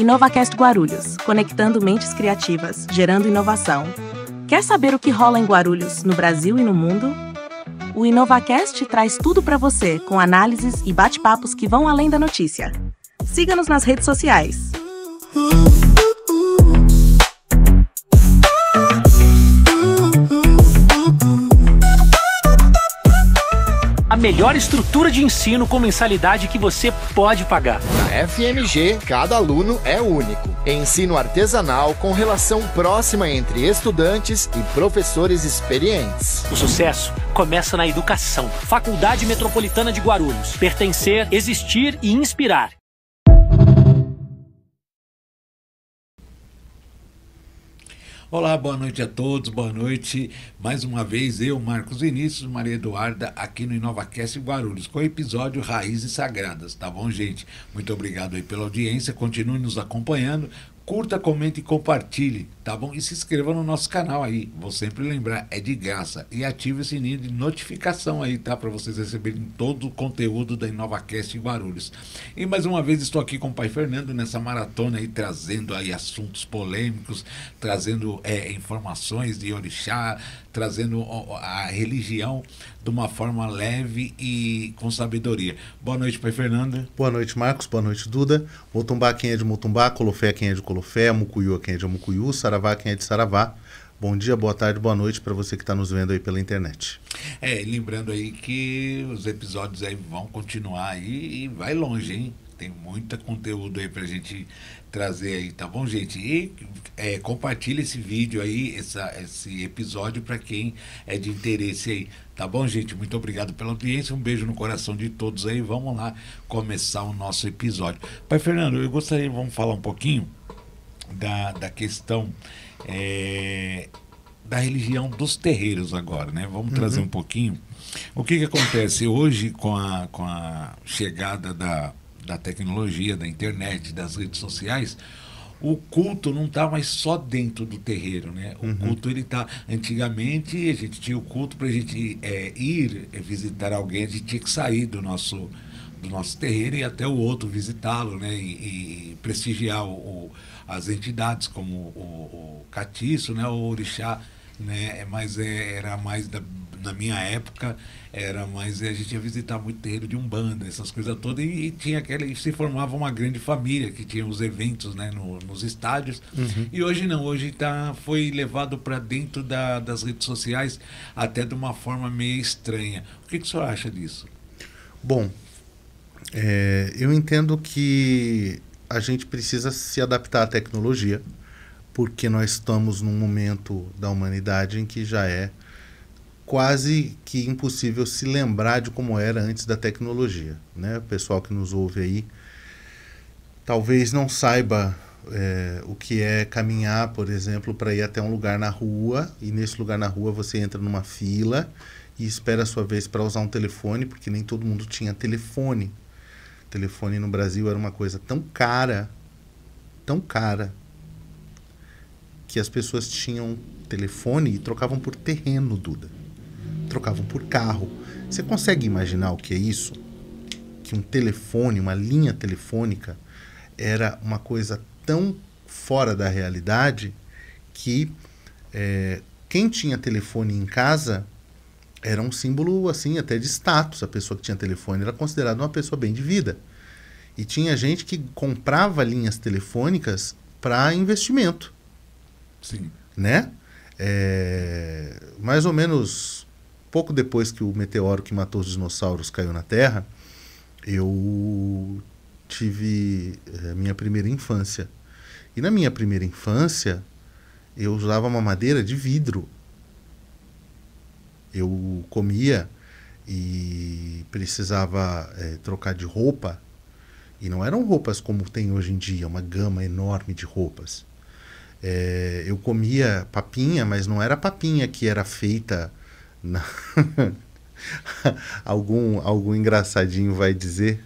InovaCast Guarulhos, conectando mentes criativas, gerando inovação. Quer saber o que rola em Guarulhos, no Brasil e no mundo? O InovaCast traz tudo para você, com análises e bate-papos que vão além da notícia. Siga-nos nas redes sociais. A melhor estrutura de ensino com mensalidade que você pode pagar. Na FMG, cada aluno é único. Ensino artesanal com relação próxima entre estudantes e professores experientes. O sucesso começa na educação. Faculdade Metropolitana de Guarulhos. Pertencer, existir e inspirar. Olá, boa noite a todos, boa noite. Mais uma vez eu, Marcos Vinícius, Maria Eduarda, aqui no InovaCast Guarulhos, com o episódio Raízes Sagradas, tá bom, gente? Muito obrigado aí pela audiência, continue nos acompanhando, curta, comente e compartilhe, tá bom? E se inscreva no nosso canal aí, vou sempre lembrar, é de graça. E ative o sininho de notificação aí, tá? Para vocês receberem todo o conteúdo da InovaCast Guarulhos. E mais uma vez estou aqui com o Pai Fernando nessa maratona aí, trazendo aí assuntos polêmicos, trazendo informações de orixá, trazendo a religião de uma forma leve e com sabedoria. Boa noite, Pai Fernando. Boa noite, Marcos. Boa noite, Duda. Motumbá, quem é de Motumbá, Colofé, quem é de Colofé, Mucuyu, quem é de Mucuyu, Saravá, quem é de Saravá. Bom dia, boa tarde, boa noite para você que está nos vendo aí pela internet. Lembrando aí que os episódios aí vão continuar aí e vai longe, hein? Tem muito conteúdo aí pra gente trazer aí, tá bom, gente? E compartilha esse vídeo aí, esse episódio para quem é de interesse aí, tá bom, gente? Muito obrigado pela audiência, um beijo no coração de todos aí, vamos lá começar o nosso episódio. Pai Fernando, eu gostaria, vamos falar um pouquinho da questão da religião dos terreiros agora, né? Vamos trazer um pouquinho. O que acontece hoje com a chegada da tecnologia, da internet, das redes sociais, o culto não está mais só dentro do terreiro, né? O culto, ele tá... Antigamente, a gente tinha o culto para a gente ir visitar alguém, a gente tinha que sair do nosso terreiro e ir até o outro visitá-lo, né? E prestigiar as entidades, como o catiço, né? O orixá, né? Mas era mais na minha época, era mais a gente ia visitar muito terreiro de umbanda, essas coisas todas, e tinha se formava uma grande família que tinha os eventos, né, nos estádios. E hoje não, hoje foi levado para dentro das redes sociais, até de uma forma meio estranha. O que o senhor acha disso? Bom, eu entendo que a gente precisa se adaptar à tecnologia, porque nós estamos num momento da humanidade em que já é quase que impossível se lembrar de como era antes da tecnologia, né? O pessoal que nos ouve aí talvez não saiba o que é caminhar, por exemplo, para ir até um lugar na rua, e nesse lugar na rua você entra numa fila e espera a sua vez para usar um telefone, porque nem todo mundo tinha telefone. Telefone no Brasil era uma coisa tão cara, que as pessoas tinham telefone e trocavam por terreno, Duda. Trocavam por carro. Você consegue imaginar o que é isso? Que um telefone, uma linha telefônica, era uma coisa tão fora da realidade que quem tinha telefone em casa era um símbolo assim até de status. A pessoa que tinha telefone era considerada uma pessoa bem de vida. E tinha gente que comprava linhas telefônicas para investimento. Sim. Né? Mais ou menos pouco depois que o meteoro que matou os dinossauros caiu na Terra, eu tive minha primeira infância. E na minha primeira infância, eu usava uma madeira de vidro. Eu comia e precisava trocar de roupa. E não eram roupas como tem hoje em dia, uma gama enorme de roupas. Eu comia papinha, mas não era papinha que era feita algum engraçadinho vai dizer,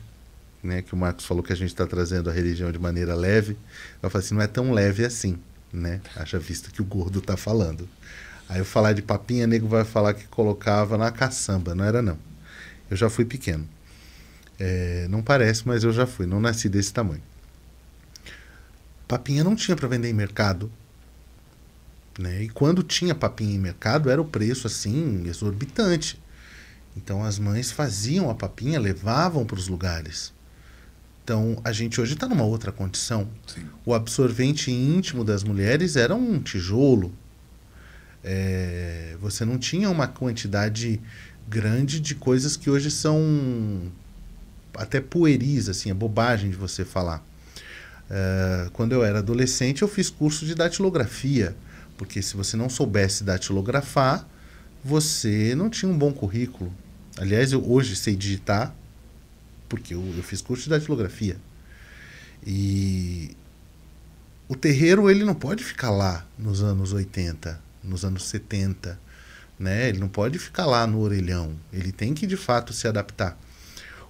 né, que o Marcos falou que a gente está trazendo a religião de maneira leve. Eu falei assim, não é tão leve assim, né? Haja vista que o gordo está falando. Aí eu falar de papinha, nego vai falar que colocava na caçamba. Não era, não. Eu já fui pequeno. Não parece, mas eu já fui. Não nasci desse tamanho. papinha não tinha para vender em mercado, né? E quando tinha papinha em mercado, era o preço assim exorbitante. Então as mães faziam a papinha, levavam para os lugares. Então a gente hoje está numa outra condição. Sim. O absorvente íntimo das mulheres era um tijolo. Você não tinha uma quantidade grande de coisas que hoje são até pueris, assim, é bobagem de você falar. Quando eu era adolescente, eu fiz curso de datilografia, porque se você não soubesse datilografar, você não tinha um bom currículo. Aliás, eu hoje sei digitar, porque eu fiz curso de datilografia. E o terreiro, ele não pode ficar lá nos anos 80, nos anos 70, né? Ele não pode ficar lá no orelhão. Ele tem que, de fato, se adaptar.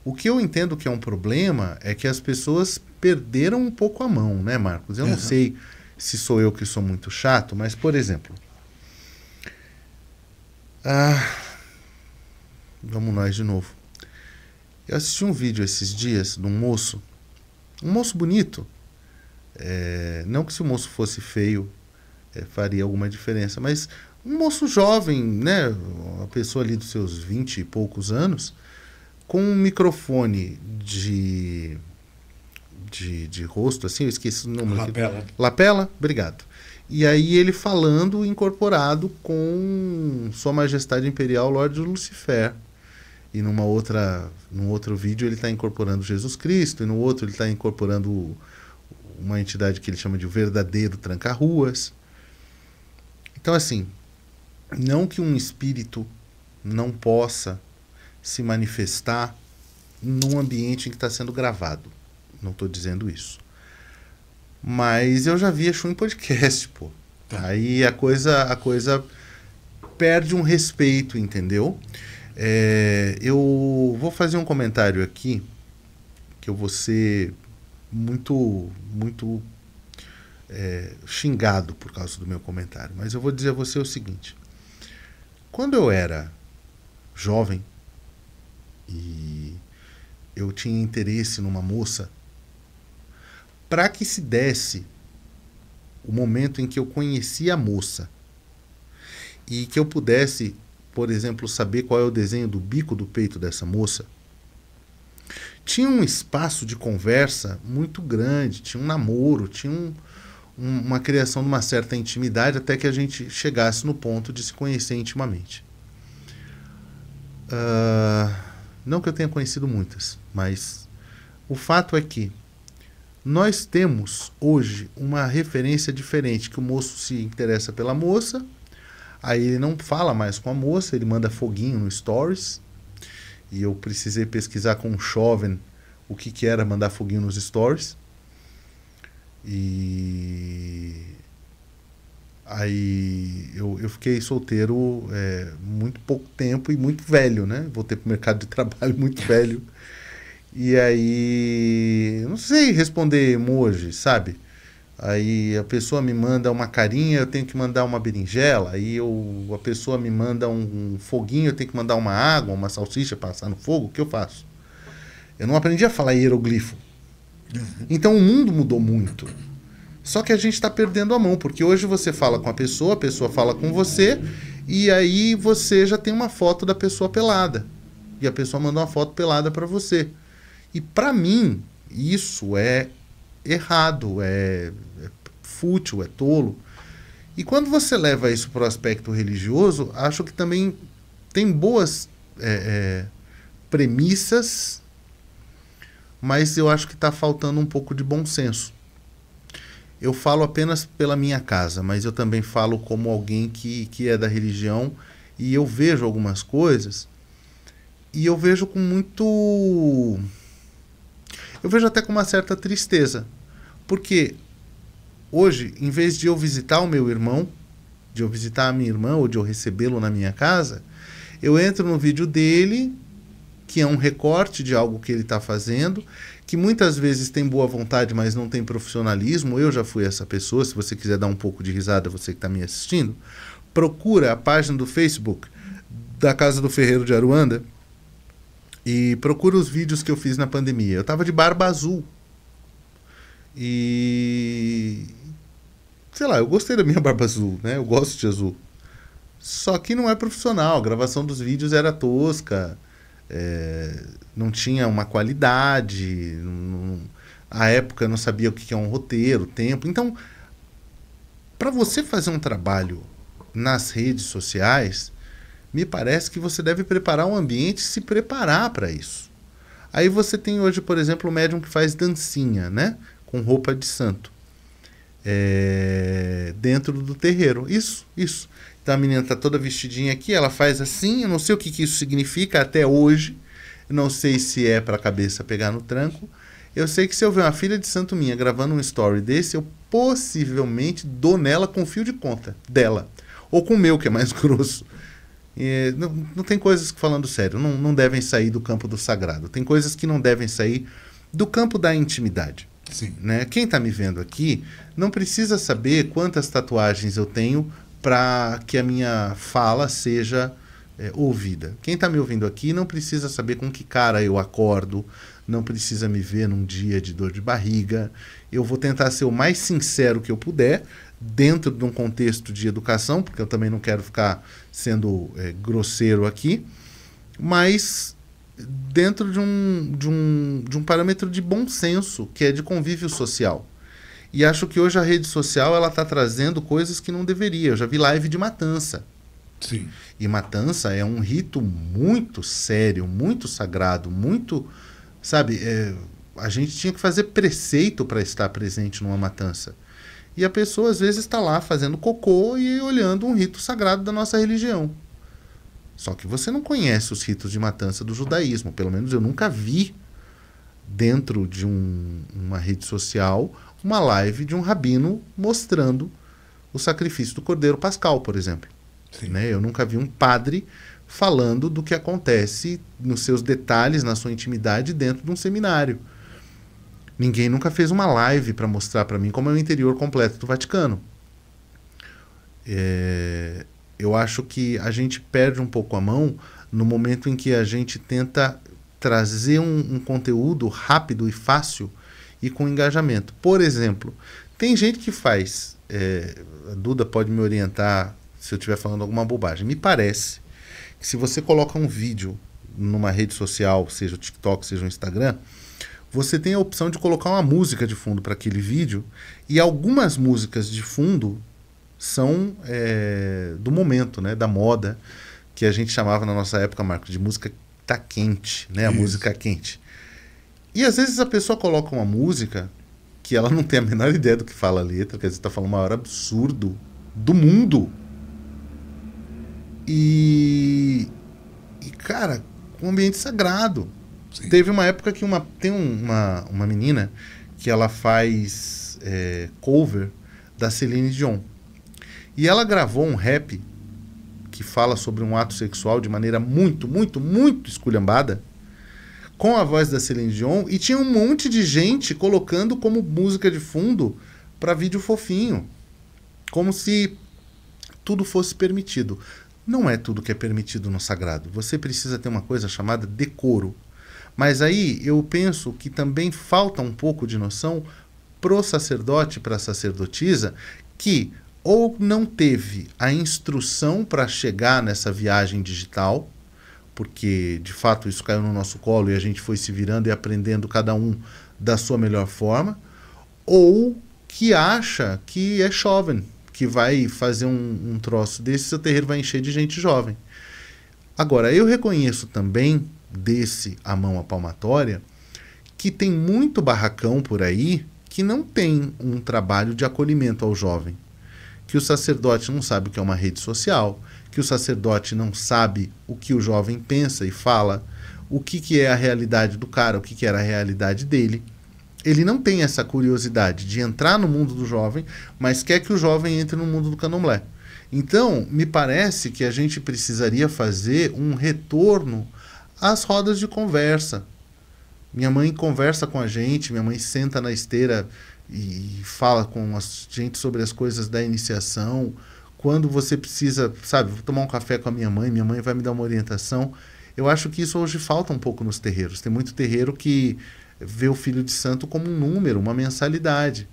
O que eu entendo que é um problema é que as pessoas perderam um pouco a mão, né, Marcos? Eu não sei se sou eu que sou muito chato, mas, por exemplo... vamos nós de novo. Eu assisti um vídeo esses dias de um moço bonito. Não que se o moço fosse feio faria alguma diferença, mas um moço jovem, né, uma pessoa ali dos seus 20 e poucos anos, com um microfone de rosto, assim, eu esqueci o nome. Lapela. Lapela, obrigado. E aí ele falando incorporado com Sua Majestade Imperial Lorde Lucifer. E num outro vídeo ele está incorporando Jesus Cristo, e no outro ele está incorporando uma entidade que ele chama de o verdadeiro tranca-ruas. Então, assim, não que um espírito não possa se manifestar num ambiente em que está sendo gravado. Não estou dizendo isso. Mas eu já vi Exu em podcast, pô. Tá. Aí a coisa perde um respeito, entendeu? Eu vou fazer um comentário aqui que eu vou ser muito xingado por causa do meu comentário, mas eu vou dizer a você o seguinte: quando eu era jovem e eu tinha interesse numa moça, para que se desse o momento em que eu conhecia a moça e que eu pudesse, por exemplo, saber qual é o desenho do bico do peito dessa moça, tinha um espaço de conversa muito grande, tinha um namoro, tinha uma criação de uma certa intimidade até que a gente chegasse no ponto de se conhecer intimamente. Não que eu tenha conhecido muitas, mas o fato é que nós temos hoje uma referência diferente, que o moço se interessa pela moça, aí ele não fala mais com a moça, ele manda foguinho no Stories, e eu precisei pesquisar com o Chauvin o que era mandar foguinho nos Stories. E aí eu fiquei solteiro muito pouco tempo e muito velho, né? Voltei pro mercado de trabalho muito velho. E aí, eu não sei responder emoji, sabe? Aí a pessoa me manda uma carinha, eu tenho que mandar uma berinjela. Aí a pessoa me manda um foguinho, eu tenho que mandar uma água, uma salsicha para assar no fogo. O que eu faço? Eu não aprendi a falar hieroglifo. Então o mundo mudou muito. Só que a gente está perdendo a mão, porque hoje você fala com a pessoa fala com você, e aí você já tem uma foto da pessoa pelada. E a pessoa manda uma foto pelada para você. E para mim, isso é errado, é fútil, é tolo. E quando você leva isso para o aspecto religioso, acho que também tem boas premissas, mas eu acho que está faltando um pouco de bom senso. Eu falo apenas pela minha casa, mas eu também falo como alguém que é da religião, e eu vejo algumas coisas, e eu vejo com muito... Eu vejo até com uma certa tristeza, porque hoje, em vez de eu visitar o meu irmão, de eu visitar a minha irmã ou de eu recebê-lo na minha casa, eu entro no vídeo dele, que é um recorte de algo que ele está fazendo, que muitas vezes tem boa vontade, mas não tem profissionalismo. Eu já fui essa pessoa. Se você quiser dar um pouco de risada, você que está me assistindo, procura a página do Facebook da Casa do Ferreiro de Aruanda e procura os vídeos que eu fiz na pandemia. Eu estava de barba azul. E sei lá, eu gostei da minha barba azul, né? Eu gosto de azul. Só que não é profissional, a gravação dos vídeos era tosca, não tinha uma qualidade, à época eu não sabia o que é um roteiro, tempo. Então, para você fazer um trabalho nas redes sociais, me parece que você deve preparar um ambiente e se preparar para isso. Aí você tem hoje, por exemplo, o médium que faz dancinha, né? Com roupa de santo. Dentro do terreiro. Isso. Então a menina está toda vestidinha aqui, ela faz assim, eu não sei o que isso significa até hoje. Eu não sei se é para a cabeça pegar no tranco. Eu sei que se eu ver uma filha de santo minha gravando um story desse, eu possivelmente dou nela com fio de conta dela. Ou com o meu, que é mais grosso. Não tem coisas que, falando sério, não devem sair do campo do sagrado. Tem coisas que não devem sair do campo da intimidade. Sim. Né? Quem está me vendo aqui não precisa saber quantas tatuagens eu tenho para que a minha fala seja ouvida. Quem está me ouvindo aqui não precisa saber com que cara eu acordo, não precisa me ver num dia de dor de barriga. Eu vou tentar ser o mais sincero que eu puder, dentro de um contexto de educação, porque eu também não quero ficar sendo grosseiro aqui, mas dentro de um parâmetro de bom senso, que é de convívio social. E acho que hoje a rede social ela está trazendo coisas que não deveria. Eu já vi live de matança. Sim. E matança é um rito muito sério, muito sagrado, muito... Sabe, a gente tinha que fazer preceito para estar presente numa matança. E a pessoa às vezes está lá fazendo cocô e olhando um rito sagrado da nossa religião. Só que você não conhece os ritos de matança do judaísmo. Pelo menos eu nunca vi dentro de uma rede social uma live de um rabino mostrando o sacrifício do Cordeiro Pascal, por exemplo. Né? Eu nunca vi um padre falando do que acontece nos seus detalhes, na sua intimidade, dentro de um seminário. Ninguém nunca fez uma live para mostrar para mim como é o interior completo do Vaticano. Eu acho que a gente perde um pouco a mão no momento em que a gente tenta trazer um conteúdo rápido e fácil e com engajamento. Por exemplo, tem gente que faz... a Duda pode me orientar se eu estiver falando alguma bobagem. Me parece que se você coloca um vídeo numa rede social, seja o TikTok, seja o Instagram, você tem a opção de colocar uma música de fundo para aquele vídeo, e algumas músicas de fundo são do momento, né, da moda, que a gente chamava na nossa época, Marcos, de música tá quente, né, a música quente. E às vezes a pessoa coloca uma música que ela não tem a menor ideia do que fala a letra, quer dizer, está falando o maior absurdo do mundo. E cara, um ambiente sagrado. Sim. Teve uma época que tem uma menina que ela faz cover da Celine Dion. E ela gravou um rap que fala sobre um ato sexual de maneira muito, muito, muito esculhambada, com a voz da Celine Dion, e tinha um monte de gente colocando como música de fundo para vídeo fofinho. Como se tudo fosse permitido. Não é tudo que é permitido no sagrado. Você precisa ter uma coisa chamada decoro. Mas aí eu penso que também falta um pouco de noção pro sacerdote, para a sacerdotisa, que ou não teve a instrução para chegar nessa viagem digital, porque de fato isso caiu no nosso colo e a gente foi se virando e aprendendo cada um da sua melhor forma, ou que acha que é jovem, que vai fazer um troço desse, seu terreiro vai encher de gente jovem. Agora, eu reconheço também, desse a mão à palmatória, que tem muito barracão por aí que não tem um trabalho de acolhimento ao jovem. Que o sacerdote não sabe o que é uma rede social, que o sacerdote não sabe o que o jovem pensa e fala, o que é a realidade do cara, o que era a realidade dele. Ele não tem essa curiosidade de entrar no mundo do jovem, mas quer que o jovem entre no mundo do candomblé. Então, me parece que a gente precisaria fazer um retorno às rodas de conversa. Minha mãe conversa com a gente, minha mãe senta na esteira e fala com a gente sobre as coisas da iniciação. Quando você precisa, sabe, vou tomar um café com a minha mãe vai me dar uma orientação. Eu acho que isso hoje falta um pouco nos terreiros. Tem muito terreiro que vê o filho de santo como um número, uma mensalidade.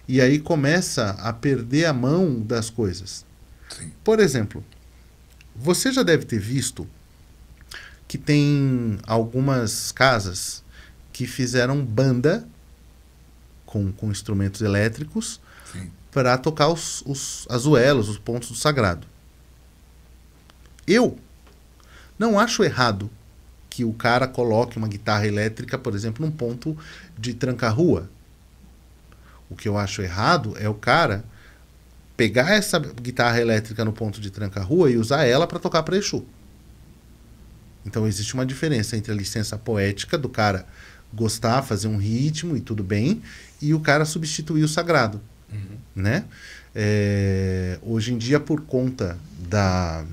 E aí começa a perder a mão das coisas. Sim. Por exemplo, você já deve ter visto que tem algumas casas que fizeram banda com instrumentos elétricos para tocar as uelas, os pontos do sagrado. Eu não acho errado que o cara coloque uma guitarra elétrica, por exemplo, num ponto de tranca-rua. O que eu acho errado é o cara pegar essa guitarra elétrica no ponto de tranca-rua e usar ela para tocar para Exu. Então existe uma diferença entre a licença poética do cara gostar, fazer um ritmo e tudo bem, e o cara substituir o sagrado. Né? Hoje em dia, por conta da...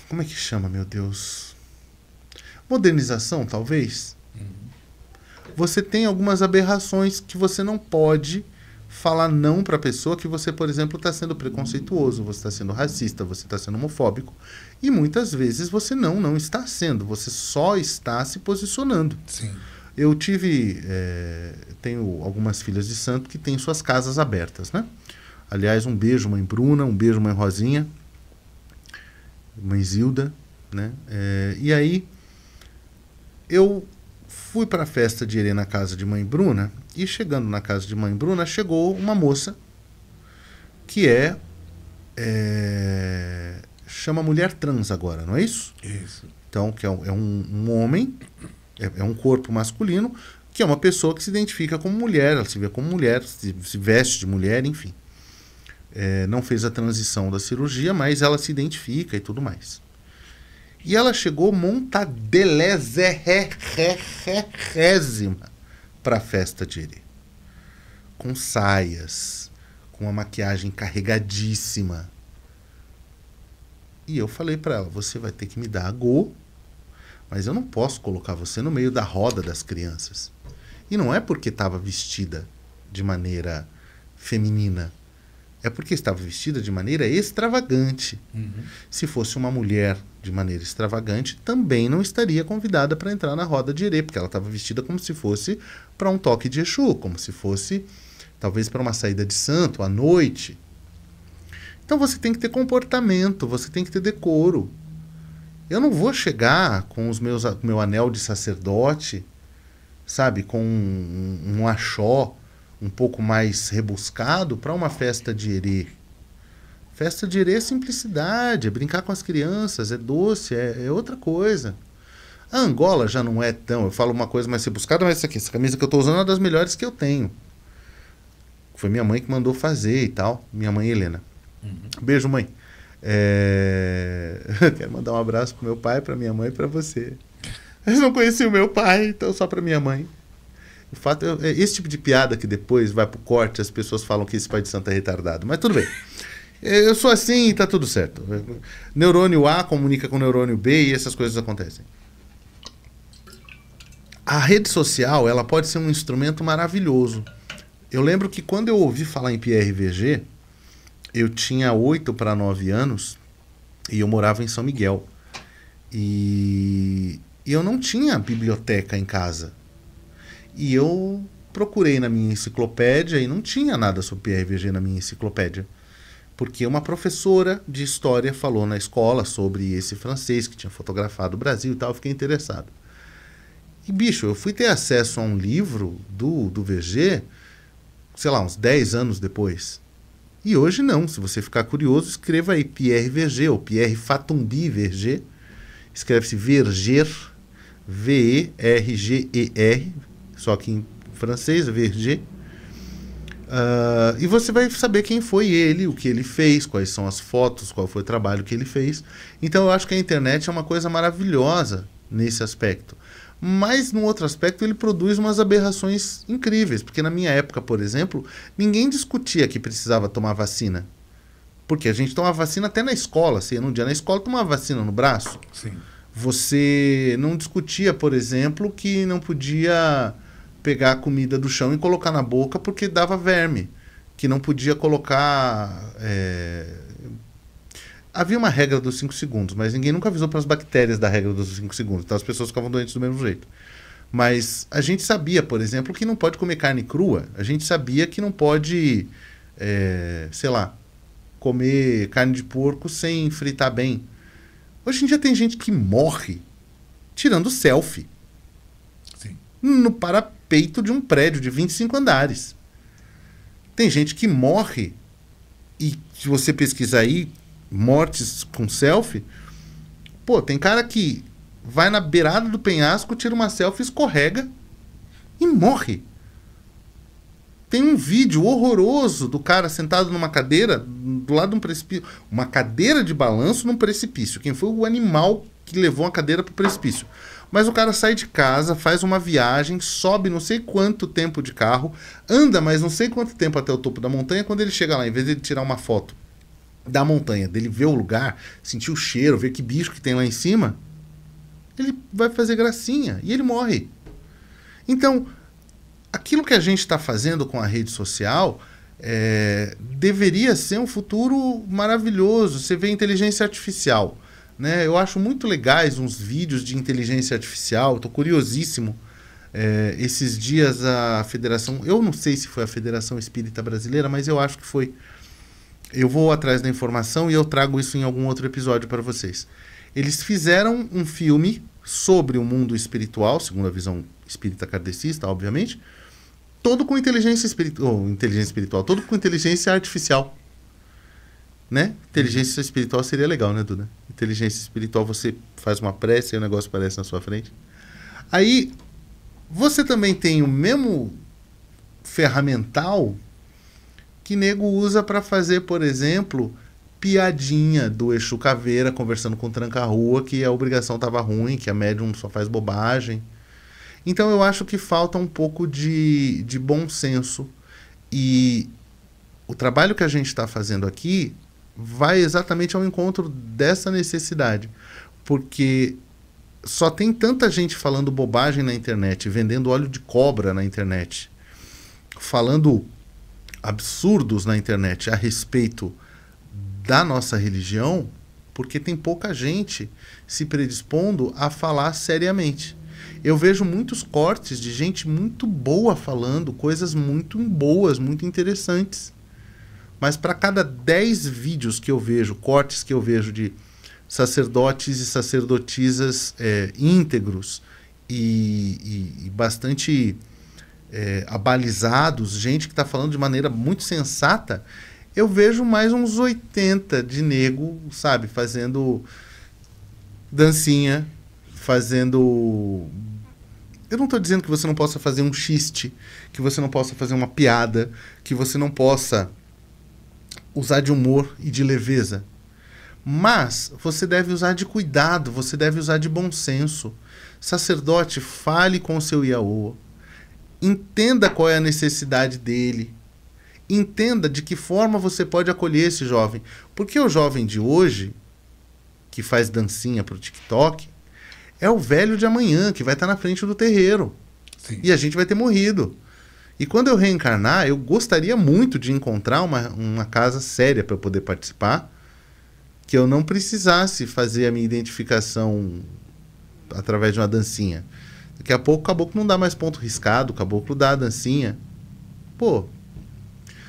Como é que chama, meu Deus? Modernização, talvez? Você tem algumas aberrações que você não pode falar não para a pessoa, que você, por exemplo, está sendo preconceituoso, você está sendo racista, você está sendo homofóbico. E muitas vezes você não está sendo, você só está se posicionando. Sim. Eu tenho algumas filhas de santo que têm suas casas abertas, né? Aliás, um beijo, mãe Bruna, um beijo, mãe Rosinha, mãe Zilda, né? E aí, eu fui para a festa de Herê na casa de mãe Bruna, e chegando na casa de mãe Bruna, chegou uma moça que chama mulher trans agora, não é isso? Isso. Então, que é um homem, é um corpo masculino, que é uma pessoa que se identifica como mulher, ela se vê como mulher, se veste de mulher, enfim. Não fez a transição da cirurgia, mas ela se identifica e tudo mais. E ela chegou montadelezérrésima para a festa de Herê. Com saias, com uma maquiagem carregadíssima. E eu falei para ela, você vai ter que me dar a go, mas eu não posso colocar você no meio da roda das crianças. E não é porque estava vestida de maneira feminina, é porque estava vestida de maneira extravagante. Se fosse uma mulher de maneira extravagante, também não estaria convidada para entrar na roda de Herê, porque ela estava vestida como se fosse para um toque de Exu, como se fosse talvez para uma saída de santo à noite. Então você tem que ter comportamento, você tem que ter decoro. Eu não vou chegar com meu anel de sacerdote, sabe, com um axó um pouco mais rebuscado para uma festa de Herê. Festa de Herê é simplicidade, é brincar com as crianças, é doce, é outra coisa. A Angola já não é tão... Eu falo uma coisa mais rebuscada, mas essa camisa que eu estou usando é uma das melhores que eu tenho. Foi minha mãe que mandou fazer e tal, minha mãe Helena. Beijo, mãe. Quero mandar um abraço pro meu pai, pra minha mãe e pra você. Eu não conheci o meu pai, então só pra minha mãe. O fato é esse tipo de piada que depois vai pro corte, as pessoas falam que esse pai de santo é retardado. Mas tudo bem. Eu sou assim e tá tudo certo. Neurônio A comunica com neurônio B e essas coisas acontecem. A rede social, ela pode ser um instrumento maravilhoso. Eu lembro que quando eu ouvi falar em PRVG, eu tinha 8 para 9 anos e eu morava em São Miguel. E eu não tinha biblioteca em casa. E eu procurei na minha enciclopédia e não tinha nada sobre PRVG na minha enciclopédia. Porque uma professora de história falou na escola sobre esse francês que tinha fotografado o Brasil e tal, eu fiquei interessado. E, bicho, eu fui ter acesso a um livro do VG, sei lá, uns 10 anos depois. E hoje não, se você ficar curioso, escreva aí Pierre Verger, ou Pierre Fatumbi Verger. Escreve-se Verger, V-E-R-G-E-R, só que em francês, Verger. E você vai saber quem foi ele, o que ele fez, quais são as fotos, qual foi o trabalho que ele fez. Então eu acho que a internet é uma coisa maravilhosa nesse aspecto. Mas, num outro aspecto, ele produz umas aberrações incríveis. Porque na minha época, por exemplo, ninguém discutia que precisava tomar vacina. Porque a gente tomava vacina até na escola. Você ia num dia na escola, tomava vacina no braço. Sim. Você não discutia, por exemplo, que não podia pegar a comida do chão e colocar na boca porque dava verme. Que não podia colocar... havia uma regra dos 5 segundos, mas ninguém nunca avisou para as bactérias da regra dos 5 segundos. Então as pessoas ficavam doentes do mesmo jeito. Mas a gente sabia, por exemplo, que não pode comer carne crua. A gente sabia que não pode, sei lá, comer carne de porco sem fritar bem. Hoje em dia tem gente que morre tirando selfie. Sim. No parapeito de um prédio de 25 andares. Tem gente que morre, e se você pesquisar aí, mortes com selfie, pô, tem cara que vai na beirada do penhasco, tira uma selfie, escorrega e morre. Tem um vídeo horroroso do cara sentado numa cadeira do lado de um precipício. Uma cadeira de balanço num precipício. Quem foi o animal que levou a cadeira para o precipício? Mas o cara sai de casa, faz uma viagem, sobe não sei quanto tempo de carro, anda mais não sei quanto tempo até o topo da montanha. Quando ele chega lá, em vez de ele tirar uma foto da montanha, dele ver o lugar, sentir o cheiro, ver que bicho que tem lá em cima, ele vai fazer gracinha e ele morre. Então, aquilo que a gente está fazendo com a rede social deveria ser um futuro maravilhoso. Você vê inteligência artificial, né? Eu acho muito legais uns vídeos de inteligência artificial, estou curiosíssimo. Esses dias a Federação, eu não sei se foi a Federação Espírita Brasileira, mas eu acho que foi. Eu vou atrás da informação e eu trago isso em algum outro episódio para vocês. Eles fizeram um filme sobre o mundo espiritual, segundo a visão espírita kardecista, obviamente, todo com inteligência espiritual, todo com inteligência artificial. Né? Inteligência espiritual seria legal, né, Duda? Inteligência espiritual, você faz uma prece e o negócio aparece na sua frente. Aí, você também tem o mesmo ferramental que nego usa para fazer, por exemplo, piadinha do Exu Caveira conversando com o Tranca-Rua, que a obrigação estava ruim, que a médium só faz bobagem. Então eu acho que falta um pouco de bom senso. E o trabalho que a gente está fazendo aqui vai exatamente ao encontro dessa necessidade. Porque só tem tanta gente falando bobagem na internet, vendendo óleo de cobra na internet, falando absurdos na internet a respeito da nossa religião, porque tem pouca gente se predispondo a falar seriamente. Eu vejo muitos cortes de gente muito boa falando coisas muito boas, muito interessantes. Mas para cada 10 vídeos que eu vejo, cortes que eu vejo de sacerdotes e sacerdotisas íntegros e bastante abalizados, gente que está falando de maneira muito sensata, eu vejo mais uns 80 de nego, sabe, fazendo dancinha, fazendo... Eu não estou dizendo que você não possa fazer um xiste, que você não possa fazer uma piada, que você não possa usar de humor e de leveza. Mas você deve usar de cuidado, você deve usar de bom senso. Sacerdote, fale com o seu Iaô. Entenda qual é a necessidade dele. Entenda de que forma você pode acolher esse jovem. Porque o jovem de hoje, que faz dancinha para o TikTok, é o velho de amanhã, que vai estar na frente do terreiro. Sim. E a gente vai ter morrido. E quando eu reencarnar, eu gostaria muito de encontrar uma casa séria para eu poder participar, que eu não precisasse fazer a minha identificação através de uma dancinha. Daqui a pouco o caboclo não dá mais ponto riscado, o caboclo dá a dancinha. Pô,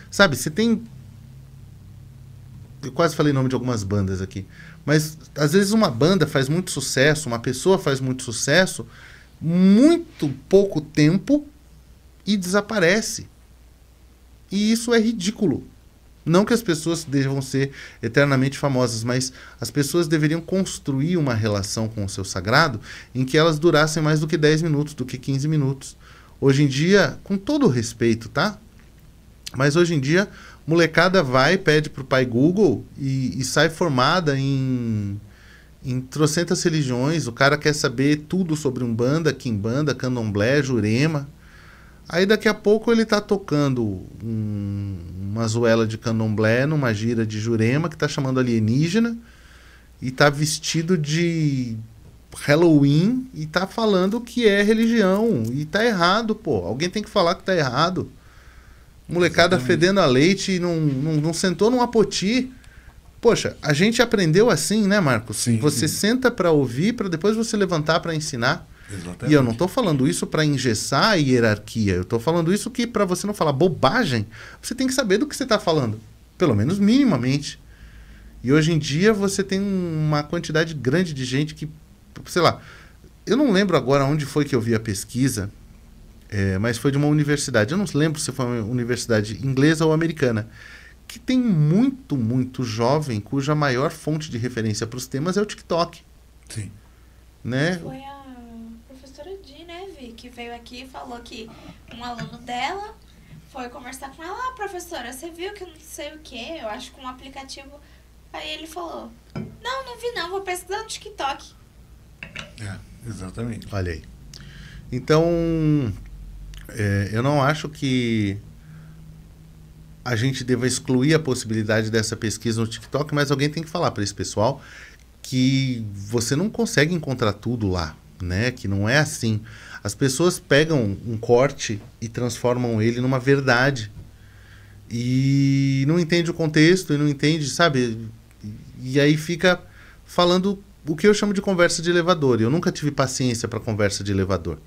sabe, você tem... Eu quase falei o nome de algumas bandas aqui. Mas, às vezes, uma banda faz muito sucesso, uma pessoa faz muito sucesso, muito pouco tempo e desaparece. E isso é ridículo. Não que as pessoas devam ser eternamente famosas, mas as pessoas deveriam construir uma relação com o seu sagrado em que elas durassem mais do que 10 minutos, do que 15 minutos. Hoje em dia, com todo o respeito, tá? Mas hoje em dia, molecada vai, pede pro pai Google e sai formada em trocentas religiões. O cara quer saber tudo sobre Umbanda, Quimbanda, Candomblé, Jurema. Aí daqui a pouco ele tá tocando uma zoela de Candomblé numa gira de Jurema que tá chamando alienígena e tá vestido de Halloween e tá falando que é religião. E tá errado, pô. Alguém tem que falar que tá errado. Molecada fedendo a leite e não sentou num apoti Poxa, a gente aprendeu assim, né, Marcos? Sim, você sim. senta para ouvir, para depois você levantar para ensinar. Exatamente. E eu não estou falando isso para engessar a hierarquia. Eu estou falando isso que para você não falar bobagem, você tem que saber do que você está falando. Pelo menos minimamente. E hoje em dia você tem uma quantidade grande de gente que, sei lá, eu não lembro agora onde foi que eu vi a pesquisa, mas foi de uma universidade. Eu não lembro se foi uma universidade inglesa ou americana, que tem muito jovem cuja maior fonte de referência para os temas é o TikTok. Sim. Né? Foi a professora Di, né, Vi, que veio aqui e falou que um aluno dela foi conversar com ela. Ah, professora, você viu que eu não sei o quê? Eu acho que um aplicativo... Aí ele falou, não vi não, vou pesquisar no TikTok. Exatamente. Olha aí. Então, eu não acho que a gente deva excluir a possibilidade dessa pesquisa no TikTok, mas alguém tem que falar para esse pessoal que você não consegue encontrar tudo lá, né? Que não é assim. As pessoas pegam um corte e transformam ele numa verdade. E não entende o contexto, e não entende, sabe? E aí fica falando o que eu chamo de conversa de elevador. Eu nunca tive paciência para conversa de elevador.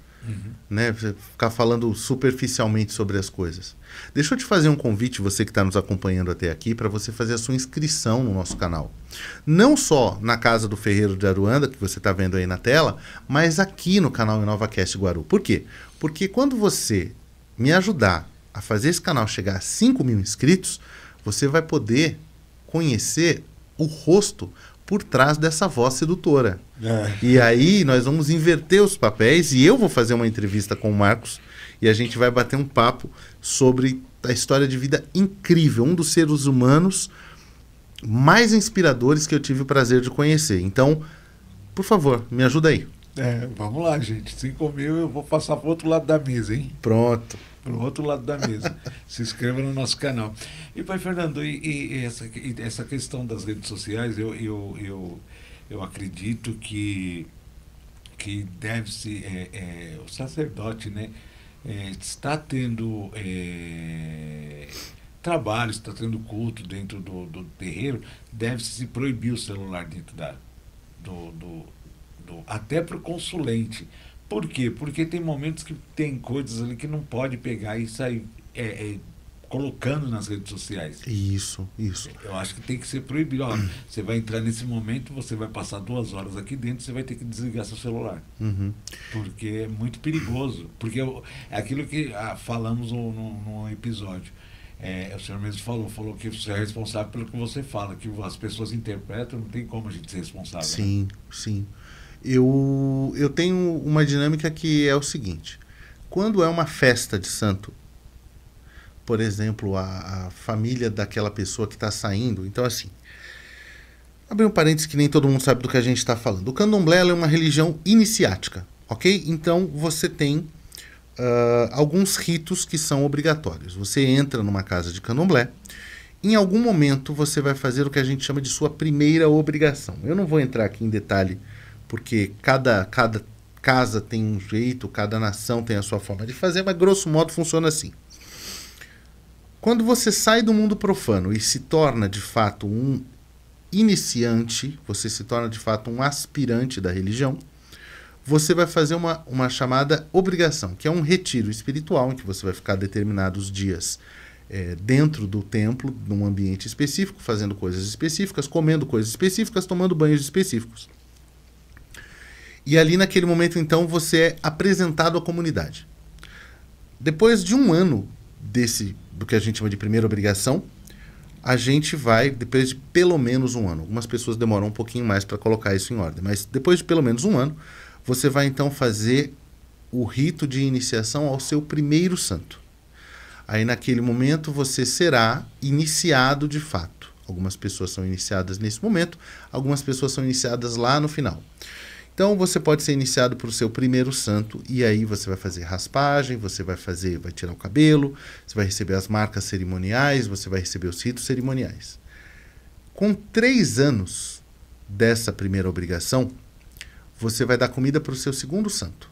Né? Ficar falando superficialmente sobre as coisas. Deixa eu te fazer um convite, você que está nos acompanhando até aqui, para você fazer a sua inscrição no nosso canal. Não só na Casa do Ferreiro de Aruanda, que você está vendo aí na tela, mas aqui no canal InovaCast Guaru. Por quê? Porque quando você me ajudar a fazer esse canal chegar a 5 mil inscritos, você vai poder conhecer o rosto por trás dessa voz sedutora. E aí nós vamos inverter os papéis e eu vou fazer uma entrevista com o Marcos e a gente vai bater um papo sobre a história de vida incrível, um dos seres humanos mais inspiradores que eu tive o prazer de conhecer. Então, por favor, me ajuda aí. Vamos lá, gente. 5 mil eu vou passar para o outro lado da mesa, hein? Pronto. Para o outro lado da mesa. Se inscreva no nosse canal. E, pai Fernando, essa questão das redes sociais, eu acredito que deve-se... o sacerdote, né, está tendo trabalho, está tendo culto dentro do terreiro, deve-se proibir o celular dentro até para o consulente. Por quê? Porque tem momentos que tem coisas ali que não pode pegar e sair colocando nas redes sociais. Isso. Eu acho que tem que ser proibido. Ó, você vai entrar nesse momento, você vai passar 2 horas aqui dentro, você vai ter que desligar seu celular. Porque é muito perigoso. Porque é aquilo que falamos no episódio. O senhor mesmo falou que você é responsável pelo que você fala, que as pessoas interpretam, não tem como a gente ser responsável. Sim. Eu tenho uma dinâmica que é o seguinte: quando é uma festa de santo, por exemplo, a família daquela pessoa que está saindo, então assim, abrir um parênteses que nem todo mundo sabe do que a gente está falando. O candomblé é uma religião iniciática, ok? Então você tem alguns ritos que são obrigatórios. Você entra numa casa de candomblé, em algum momento você vai fazer o que a gente chama de sua primeira obrigação. Eu não vou entrar aqui em detalhe, porque cada casa tem um jeito, cada nação tem a sua forma de fazer, mas grosso modo funciona assim. Quando você sai do mundo profano e se torna de fato um iniciante, você se torna de fato um aspirante da religião, você vai fazer uma chamada obrigação, que é um retiro espiritual, em que você vai ficar determinados dias dentro do templo, num ambiente específico, fazendo coisas específicas, comendo coisas específicas, tomando banhos específicos. E ali naquele momento, então, você é apresentado à comunidade. Depois de um ano do que a gente chama de primeira obrigação, a gente vai, depois de pelo menos um ano, algumas pessoas demoram um pouquinho mais para colocar isso em ordem, mas depois de pelo menos um ano, você vai então fazer o rito de iniciação ao seu primeiro santo. Aí naquele momento você será iniciado de fato. Algumas pessoas são iniciadas nesse momento, algumas pessoas são iniciadas lá no final. Então você pode ser iniciado para o seu primeiro santo e aí você vai fazer raspagem, vai tirar o cabelo, você vai receber as marcas cerimoniais, você vai receber os ritos cerimoniais. Com 3 anos dessa primeira obrigação, você vai dar comida para o seu segundo santo.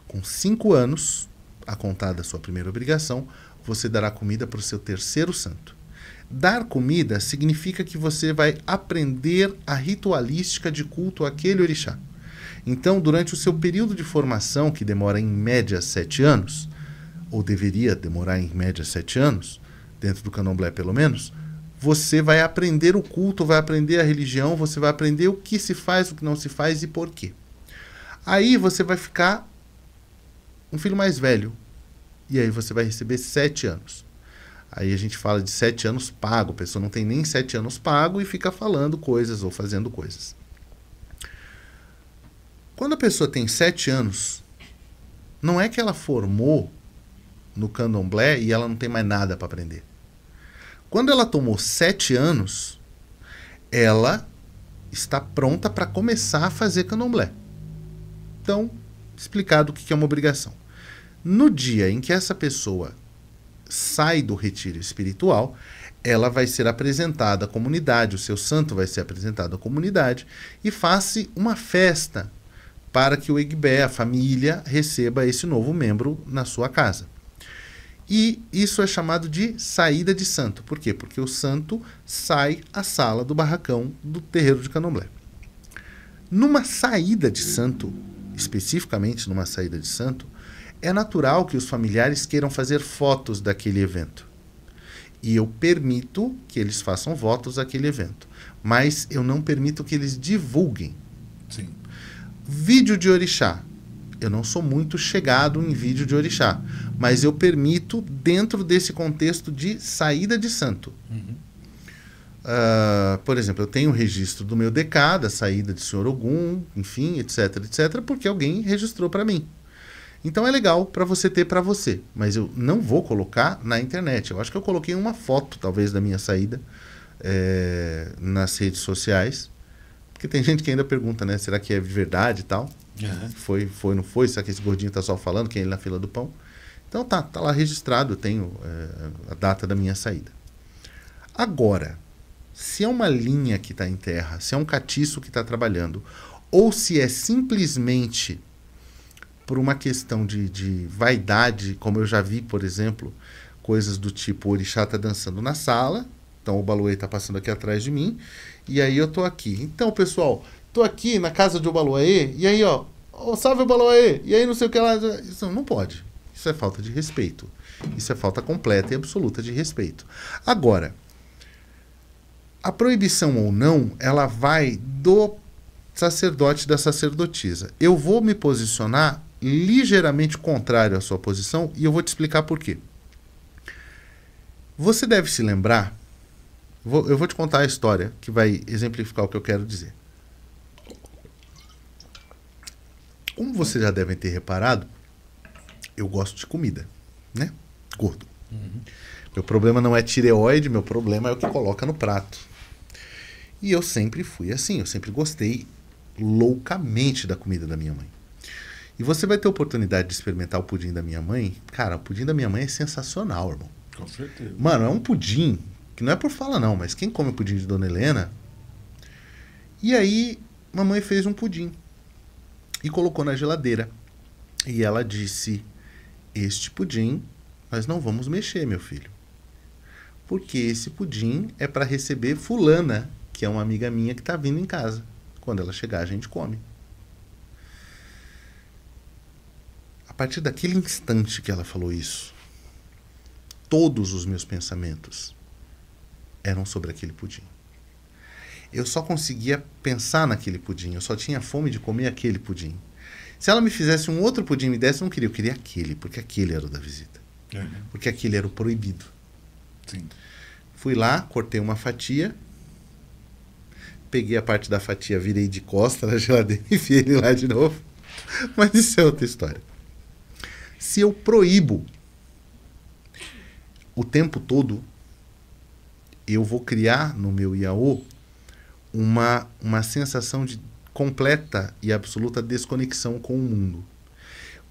Com 5 anos, a contar da sua primeira obrigação, você dará comida para o seu terceiro santo. Dar comida significa que você vai aprender a ritualística de culto àquele orixá. Então, durante o seu período de formação, que demora em média 7 anos, ou deveria demorar em média 7 anos, dentro do candomblé pelo menos, você vai aprender o culto, vai aprender a religião, você vai aprender o que se faz, o que não se faz e por quê. Aí você vai ficar um filho mais velho, e aí você vai receber 7 anos. Aí a gente fala de 7 anos pago, a pessoa não tem nem 7 anos pago e fica falando coisas ou fazendo coisas. Quando a pessoa tem 7 anos, não é que ela formou no candomblé e ela não tem mais nada para aprender. Quando ela tomou 7 anos, ela está pronta para começar a fazer candomblé. Então, explicado o que é uma obrigação. No dia em que essa pessoa sai do retiro espiritual, ela vai ser apresentada à comunidade, o seu santo vai ser apresentado à comunidade e faça uma festa para que o Egbé, a família, receba esse novo membro na sua casa. E isso é chamado de saída de santo. Por quê? Porque o santo sai à sala do barracão do terreiro de candomblé. Numa saída de santo, especificamente numa saída de santo, é natural que os familiares queiram fazer fotos daquele evento. E eu permito que eles façam fotos daquele evento. Mas eu não permito que eles divulguem. Sim. Vídeo de orixá. Eu não sou muito chegado em vídeo de orixá, mas eu permito dentro desse contexto de saída de santo. Por exemplo, eu tenho um registro do meu DK, da saída de Senhor Ogum, enfim, etc, etc, porque alguém registrou para mim. Então é legal para você ter para você, mas eu não vou colocar na internet. Eu acho que eu coloquei uma foto, talvez, da minha saída nas redes sociais, porque tem gente que ainda pergunta, né, será que é verdade e tal? Foi, não foi? Será que esse gordinho tá só falando, que é ele na fila do pão? Então tá lá registrado, eu tenho a data da minha saída. Agora, se é uma linha que está em terra, se é um catiço que está trabalhando, ou se é simplesmente por uma questão de vaidade, como eu já vi, por exemplo, coisas do tipo, o orixá está dançando na sala, então o Obaluê está passando aqui atrás de mim, e aí eu tô aqui. Então, pessoal, tô aqui na casa de Obaluê, e aí, ó, salve Obaluê, e aí não sei o que lá. Isso não pode. Isso é falta de respeito. Isso é falta completa e absoluta de respeito. Agora, a proibição ou não, ela vai do sacerdote, da sacerdotisa. Eu vou me posicionar ligeiramente contrário à sua posição e eu vou te explicar por quê. Você deve se lembrar, eu vou te contar a história que vai exemplificar o que eu quero dizer. Como vocês já devem ter reparado, eu gosto de comida, né? Gordo. Meu problema não é tireoide, meu problema é o que coloca no prato. E eu sempre fui assim, eu sempre gostei loucamente da comida da minha mãe. E você vai ter a oportunidade de experimentar o pudim da minha mãe. Cara, o pudim da minha mãe é sensacional, irmão. Com certeza. Mano, é um pudim, que não é por fala não, mas quem come o pudim de Dona Helena... E aí, mamãe fez um pudim e colocou na geladeira. E ela disse, este pudim nós não vamos mexer, meu filho. Porque esse pudim é para receber fulana, que é uma amiga minha que está vindo em casa. Quando ela chegar, a gente come. A partir daquele instante que ela falou isso, todos os meus pensamentos eram sobre aquele pudim. Eu só conseguia pensar naquele pudim, eu só tinha fome de comer aquele pudim. Se ela me fizesse um outro pudim e me desse, eu não queria, eu queria aquele, porque aquele era o da visita. Porque aquele era o proibido. Sim. Fui lá, cortei uma fatia, peguei a parte da fatia, virei de costa na geladeira e enfiei ele lá de novo. Mas isso é outra história. Se eu proíbo o tempo todo, eu vou criar no meu Iaô uma sensação de completa e absoluta desconexão com o mundo.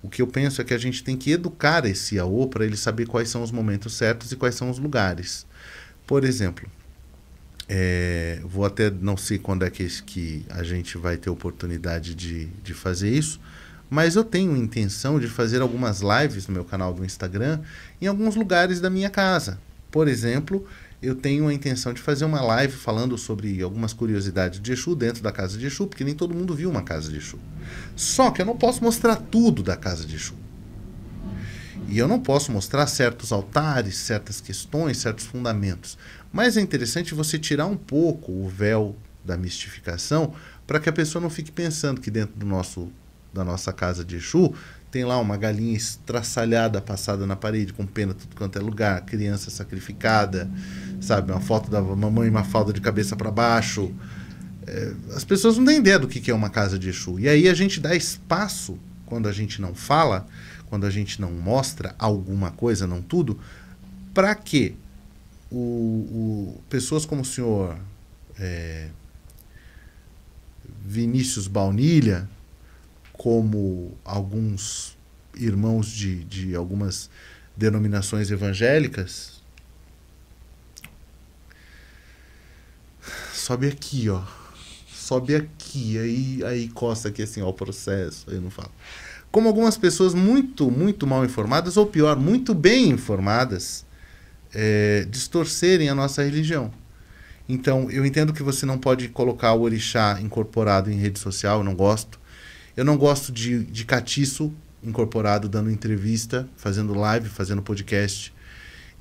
O que eu penso é que a gente tem que educar esse Iaô para ele saber quais são os momentos certos e quais são os lugares. Por exemplo, vou até não sei quando é que a gente vai ter oportunidade de fazer isso, mas eu tenho intenção de fazer algumas lives no meu canal do Instagram em alguns lugares da minha casa. Por exemplo, eu tenho a intenção de fazer uma live falando sobre algumas curiosidades de Exu dentro da casa de Exu, porque nem todo mundo viu uma casa de Exu. Só que eu não posso mostrar tudo da casa de Exu. E eu não posso mostrar certos altares, certas questões, certos fundamentos. Mas é interessante você tirar um pouco o véu da mistificação para que a pessoa não fique pensando que dentro da nossa casa de Exu tem lá uma galinha estraçalhada passada na parede com pena tudo quanto é lugar, criança sacrificada, sabe, uma foto da mamãe Mafalda de cabeça para baixo. As pessoas não têm ideia do que é uma casa de Exu. E aí a gente dá espaço, quando a gente não fala, quando a gente não mostra alguma coisa, não tudo, para que pessoas como o senhor Vinícius Baunilha, como alguns irmãos de algumas denominações evangélicas, sobe aqui, ó. Sobe aqui, aí costa aqui assim, ó, o processo, aí eu não falo. Como algumas pessoas muito, muito mal informadas, ou pior, muito bem informadas, distorcerem a nossa religião. Então, eu entendo que você não pode colocar o orixá incorporado em rede social, eu não gosto. Eu não gosto de catiço incorporado, dando entrevista, fazendo live, fazendo podcast.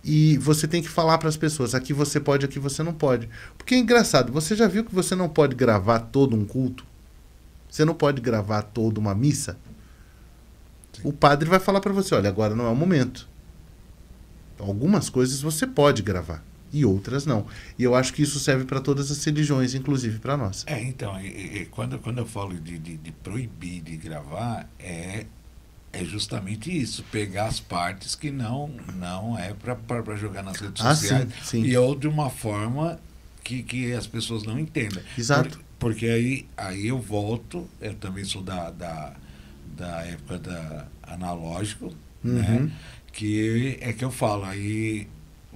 E você tem que falar para as pessoas, aqui você pode, aqui você não pode. Porque é engraçado, você já viu que você não pode gravar todo um culto? Você não pode gravar toda uma missa? Sim. O padre vai falar para você, olha, agora não é o momento. Algumas coisas você pode gravar e outras não. E eu acho que isso serve para todas as religiões, inclusive para nós. Então, quando eu falo de proibir de gravar, é justamente isso, pegar as partes que não é para jogar nas redes sociais, sim. E ou de uma forma que as pessoas não entendam. Exato. Porque aí eu volto, eu também sou da época da analógico, né? Que eu falo, aí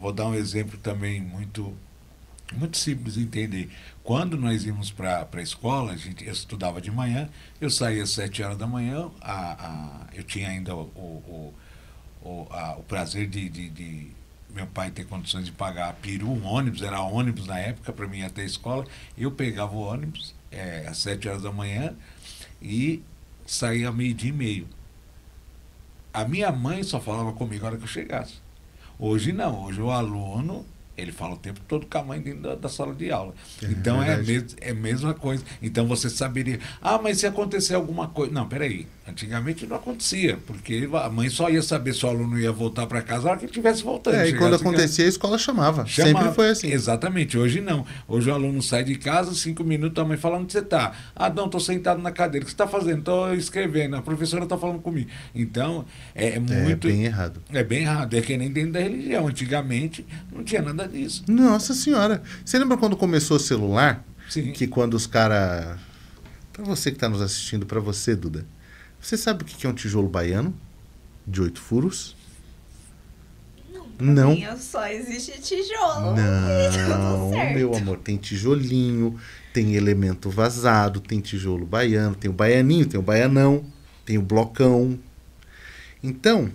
vou dar um exemplo também muito simples de entender. Quando nós íamos para a escola, eu estudava de manhã, eu saía às 7 horas da manhã, eu tinha ainda o prazer de meu pai ter condições de pagar a peru, um ônibus, era ônibus na época para mim ir até a escola, eu pegava o ônibus às 7 horas da manhã e saía 12:30. A minha mãe só falava comigo na hora que eu chegasse. Hoje não, hoje o aluno, ele fala o tempo todo com a mãe dentro da sala de aula. Então é a mesma coisa. Então você saberia, mas se acontecer alguma coisa... Não, peraí, antigamente não acontecia, porque a mãe só ia saber se o aluno ia voltar para casa na hora que ele estivesse voltando. E quando acontecia, a escola chamava. Sempre foi assim. Exatamente, hoje não. Hoje o aluno sai de casa, 5 minutos, a mãe fala, onde você está? Não, estou sentado na cadeira. O que você está fazendo? Estou escrevendo, a professora está falando comigo. Então, é muito... É bem errado. É bem errado, é que nem dentro da religião. Antigamente não tinha nada disso. Nossa senhora. Você lembra quando começou o celular? Sim. Que quando os caras... Para você que está nos assistindo, para você, Duda, você sabe o que é um tijolo baiano? De 8 furos? Não. Pra mim só existe tijolo. Não, meu amor, tem tijolinho, tem elemento vazado, tem tijolo baiano, tem o baianinho, tem o baianão, tem o blocão. Então,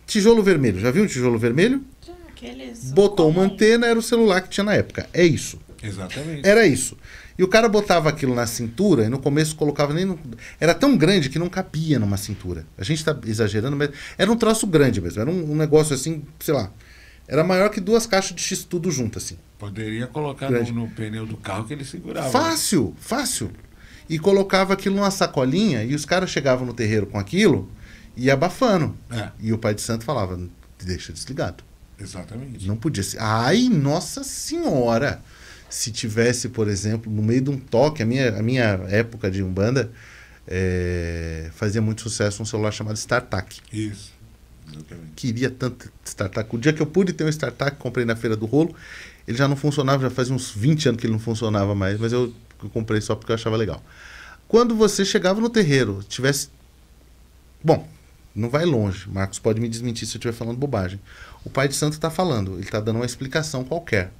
tijolo vermelho. Já viu o tijolo vermelho? Botou uma antena, era o celular que tinha na época. É isso. Exatamente. Era isso. E o cara botava aquilo na cintura e no começo colocava nem... Era tão grande que não cabia numa cintura. A gente tá exagerando, mas era um troço grande mesmo. Era um negócio assim, sei lá. Era maior que 2 caixas de X-tudo junto, assim. Poderia colocar no pneu do carro que ele segurava. Fácil, fácil. E colocava aquilo numa sacolinha e os caras chegavam no terreiro com aquilo e ia abafando. E o pai de santo falava, deixa desligado. Exatamente. Não podia ser. Ai, nossa senhora! Se tivesse, por exemplo, no meio de um toque, a minha época de Umbanda, fazia muito sucesso um celular chamado StarTAC. Isso, exatamente. Queria tanto StarTAC. O dia que eu pude ter um StarTAC, comprei na Feira do Rolo, ele já não funcionava, já fazia uns 20 anos que ele não funcionava mais, mas eu comprei só porque eu achava legal. Quando você chegava no terreiro, tivesse... Bom, não vai longe, Marcos pode me desmentir se eu estiver falando bobagem. O pai de santo está falando, ele está dando uma explicação qualquer.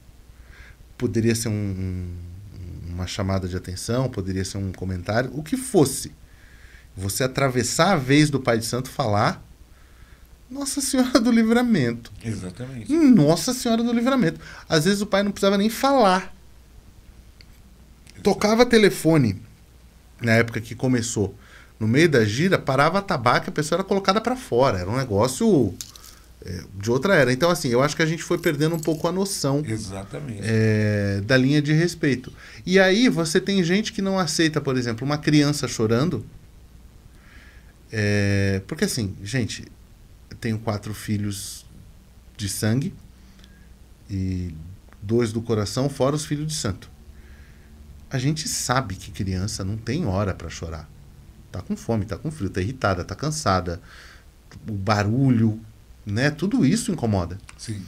Poderia ser uma chamada de atenção, poderia ser um comentário, o que fosse. Você atravessar a vez do pai de santo falar, Nossa Senhora do Livramento. Exatamente. Nossa Senhora do Livramento. Às vezes o pai não precisava nem falar. Tocava telefone, na época que começou, no meio da gira, parava a tabaco, a pessoa era colocada para fora. Era um negócio de outra era. Então, assim, eu acho que a gente foi perdendo um pouco a noção Exatamente. da linha de respeito. E aí você tem gente que não aceita, por exemplo, uma criança chorando. Porque assim, gente, eu tenho 4 filhos de sangue e 2 do coração, fora os filhos de santo. A gente sabe que criança não tem hora para chorar. Tá com fome, tá com frio, tá irritada, tá cansada. O barulho, né? Tudo isso incomoda. Sim.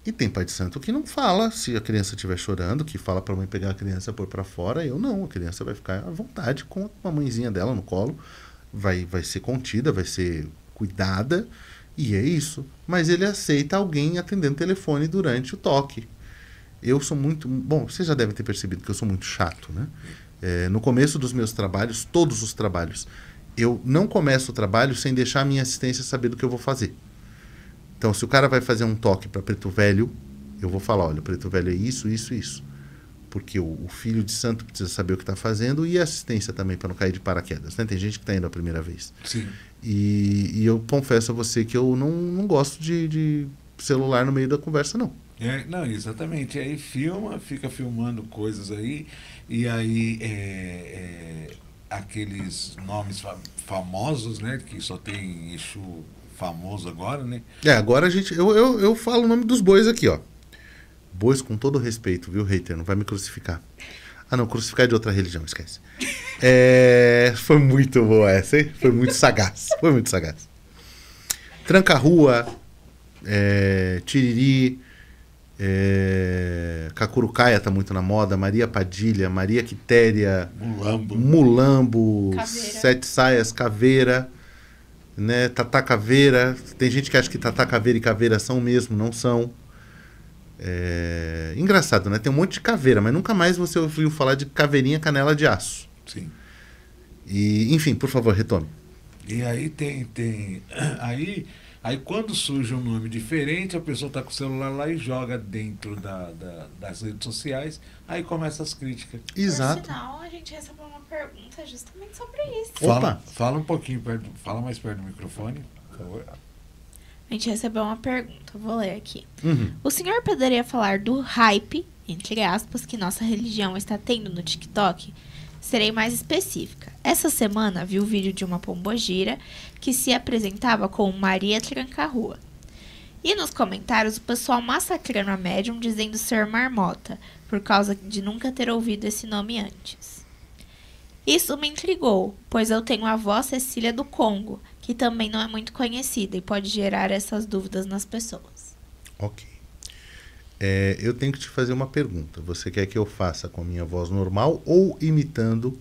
E tem pai de santo que não fala se a criança estiver chorando, que fala para a mãe pegar a criança e pôr para fora. Eu não, a criança vai ficar à vontade com a mãezinha dela no colo. Vai ser contida, vai ser cuidada. E é isso. Mas ele aceita alguém atendendo o telefone durante o toque. Eu sou muito... Bom, vocês já devem ter percebido que eu sou muito chato, né? No começo dos meus trabalhos, todos os trabalhos, eu não começo o trabalho sem deixar a minha assistência saber do que eu vou fazer. Então, se o cara vai fazer um toque para preto velho, eu vou falar, olha, preto velho é isso, isso, isso. Porque o filho de santo precisa saber o que está fazendo e a assistência também, para não cair de paraquedas, né? Tem gente que está indo a primeira vez. Sim. E eu confesso a você que eu não gosto de celular no meio da conversa, não. Não, exatamente. Aí fica filmando coisas aí, e aí aqueles nomes famosos, né? Que só tem Exu famoso agora, né? Agora a gente... Eu falo o nome dos bois aqui, ó. Bois com todo respeito, viu, hater? Não vai me crucificar. Ah, não, crucificar é de outra religião, esquece. Foi muito boa essa, hein? Foi muito sagaz. Foi muito sagaz. Tranca-rua, Tiriri... Cacurucaia tá muito na moda, Maria Padilha, Maria Quitéria, Mulambo, Caveira. 7 Saias, Caveira, né? Tatá Caveira. Tem gente que acha que Tatá Caveira e Caveira são mesmo, não são. Engraçado, né? Tem um monte de caveira, mas nunca mais você ouviu falar de caveirinha canela de aço. Sim. E, enfim, por favor, retome. E aí Aí quando surge um nome diferente, a pessoa está com o celular lá e joga dentro das redes sociais, aí começam as críticas. Exato. Por sinal, a gente recebeu uma pergunta justamente sobre isso. Fala um pouquinho, fala mais perto do microfone, por favor. A gente recebeu uma pergunta, vou ler aqui. Uhum. O senhor poderia falar do hype, entre aspas, que nossa religião está tendo no TikTok? Serei mais específica. Essa semana vi o vídeo de uma pombogira que se apresentava como Maria Tranca-Rua. E nos comentários o pessoal massacrando a médium dizendo ser marmota, por causa de nunca ter ouvido esse nome antes. Isso me intrigou, pois eu tenho a avó Cecília do Congo, que também não é muito conhecida e pode gerar essas dúvidas nas pessoas. Ok. Eu tenho que te fazer uma pergunta. Você quer que eu faça com a minha voz normal ou imitando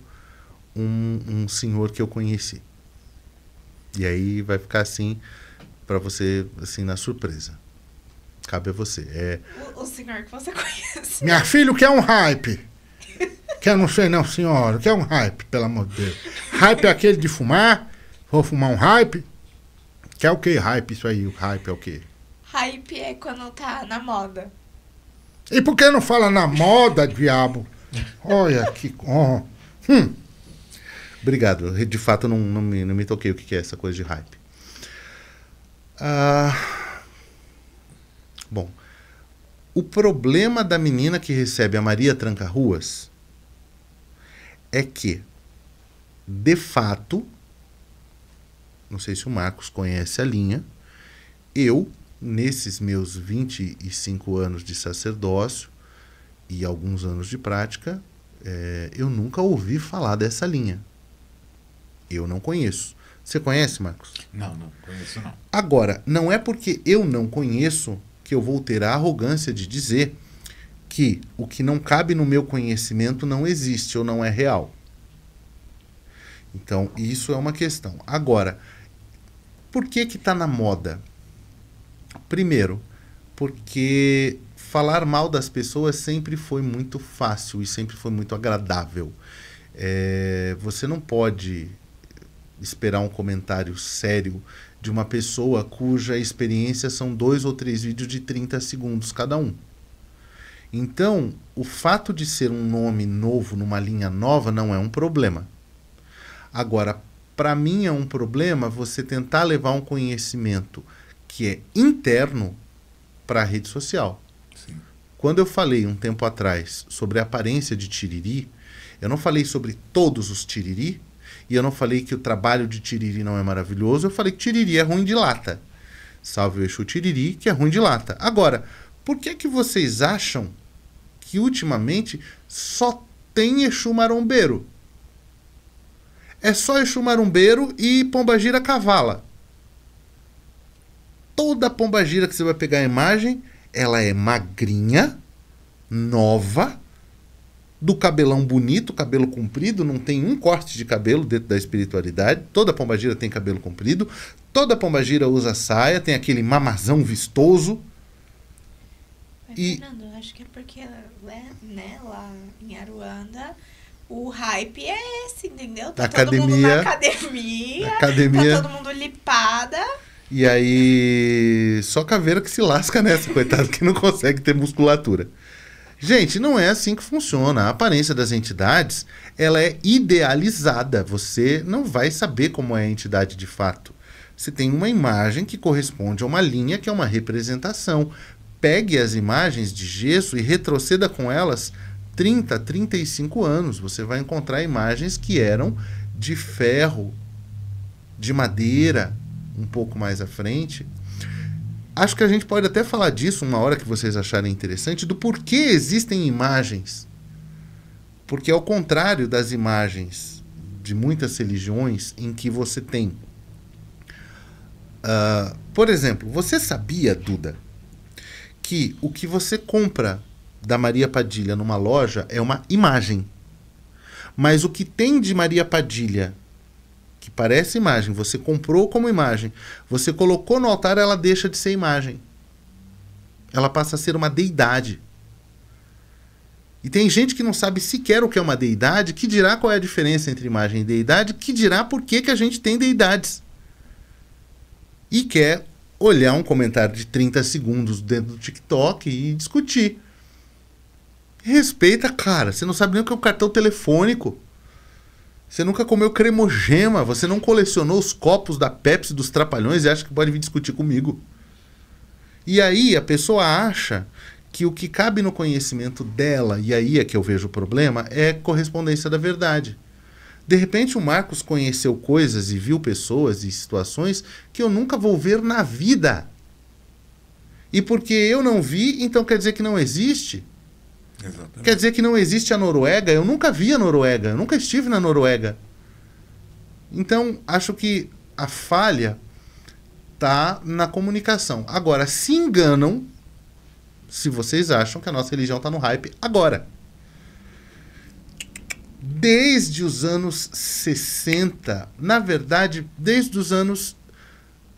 um senhor que eu conheci? E aí vai ficar assim, para você, assim, na surpresa. Cabe a você. O senhor que você conhece. Minha filha, o que é um hype? Que eu não sei não, senhora. O que é um hype, pelo amor de Deus? Hype é aquele de fumar? Vou fumar um hype? Que é o que hype isso aí? O hype é o quê? Hype é quando tá na moda. E por que não fala na moda, diabo? Olha que... Obrigado. De fato, não me toquei o que é essa coisa de hype. Bom, o problema da menina que recebe a Maria Tranca-Ruas é que, de fato, não sei se o Marcos conhece a linha, nesses meus 25 anos de sacerdócio e alguns anos de prática, eu nunca ouvi falar dessa linha. Eu não conheço. Você conhece, Marcos? Não conheço não. Agora, não é porque eu não conheço que eu vou ter a arrogância de dizer que o que não cabe no meu conhecimento não existe ou não é real. Então, isso é uma questão. Agora, por que está na moda? Primeiro, porque falar mal das pessoas sempre foi muito fácil e sempre foi muito agradável. Você não pode esperar um comentário sério de uma pessoa cuja experiência são 2 ou 3 vídeos de 30 segundos cada um. Então, o fato de ser um nome novo numa linha nova não é um problema. Agora, para mim é um problema você tentar levar um conhecimento que é interno para a rede social. Sim. Quando eu falei um tempo atrás sobre a aparência de Tiriri, eu não falei sobre todos os Tiriri, e eu não falei que o trabalho de Tiriri não é maravilhoso, eu falei que Tiriri é ruim de lata. Salve o Exu Tiriri, que é ruim de lata. Agora, por que que vocês acham que ultimamente só tem Exu marombeiro? É só Exu marombeiro e pombagira cavala. Toda pombagira que você vai pegar a imagem, ela é magrinha, nova, do cabelão bonito, cabelo comprido, não tem um corte de cabelo dentro da espiritualidade. Toda pombagira tem cabelo comprido, toda pombagira usa saia, tem aquele mamazão vistoso. Mas, E- Fernando, eu acho que é porque, né, lá em Aruanda, o hype é esse, entendeu? Tá todo mundo na academia, Academia. tá todo mundo lipada. E aí, só caveira que se lasca nessa, coitado, que não consegue ter musculatura. Gente, não é assim que funciona. A aparência das entidades, ela é idealizada. Você não vai saber como é a entidade de fato. Você tem uma imagem que corresponde a uma linha que é uma representação. Pegue as imagens de gesso e retroceda com elas 30, 35 anos. Você vai encontrar imagens que eram de ferro, de madeira, um pouco mais à frente. Acho que a gente pode até falar disso uma hora que vocês acharem interessante, do porquê existem imagens. Porque ao contrário das imagens de muitas religiões em que você tem... por exemplo, você sabia, Duda, que o que você compra da Maria Padilha numa loja é uma imagem. Mas o que tem de Maria Padilha, que parece imagem, você comprou como imagem, você colocou no altar, ela deixa de ser imagem. Ela passa a ser uma deidade. E tem gente que não sabe sequer o que é uma deidade, que dirá qual é a diferença entre imagem e deidade, que dirá por que a gente tem deidades. E quer olhar um comentário de 30 segundos dentro do TikTok e discutir. Respeita, cara. Você não sabe nem o que é um cartão telefônico. Você nunca comeu cremogema. Você não colecionou os copos da Pepsi dos Trapalhões e acha que pode vir discutir comigo. E aí a pessoa acha que o que cabe no conhecimento dela, e aí é que eu vejo o problema, é correspondência da verdade. De repente o Marcos conheceu coisas e viu pessoas e situações que eu nunca vou ver na vida. E porque eu não vi, então quer dizer que não existe? Exatamente. Quer dizer que não existe a Noruega? Eu nunca vi a Noruega, eu nunca estive na Noruega. Então, acho que a falha está na comunicação. Agora, se enganam se vocês acham que a nossa religião está no hype agora. Desde os anos 60, na verdade, desde os anos...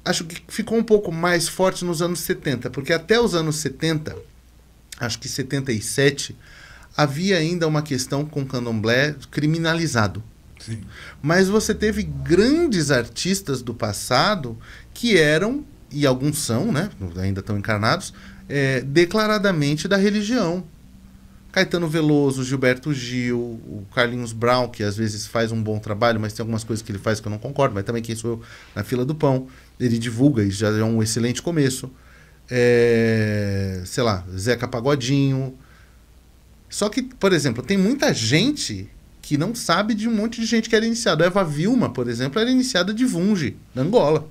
Acho que ficou um pouco mais forte nos anos 70, porque até os anos 70... acho que 77, havia ainda uma questão com o candomblé criminalizado. Sim. Mas você teve grandes artistas do passado que eram, e alguns são, né, ainda estão encarnados, declaradamente da religião. Caetano Veloso, Gilberto Gil, o Carlinhos Brown, que às vezes faz um bom trabalho, mas tem algumas coisas que ele faz que eu não concordo, mas também quem sou eu na fila do pão. Ele divulga e já é um excelente começo. Sei lá, Zeca Pagodinho. Só que, por exemplo, tem muita gente que não sabe de um monte de gente que era iniciada. Eva Vilma, por exemplo, era iniciada de Vunge, na Angola.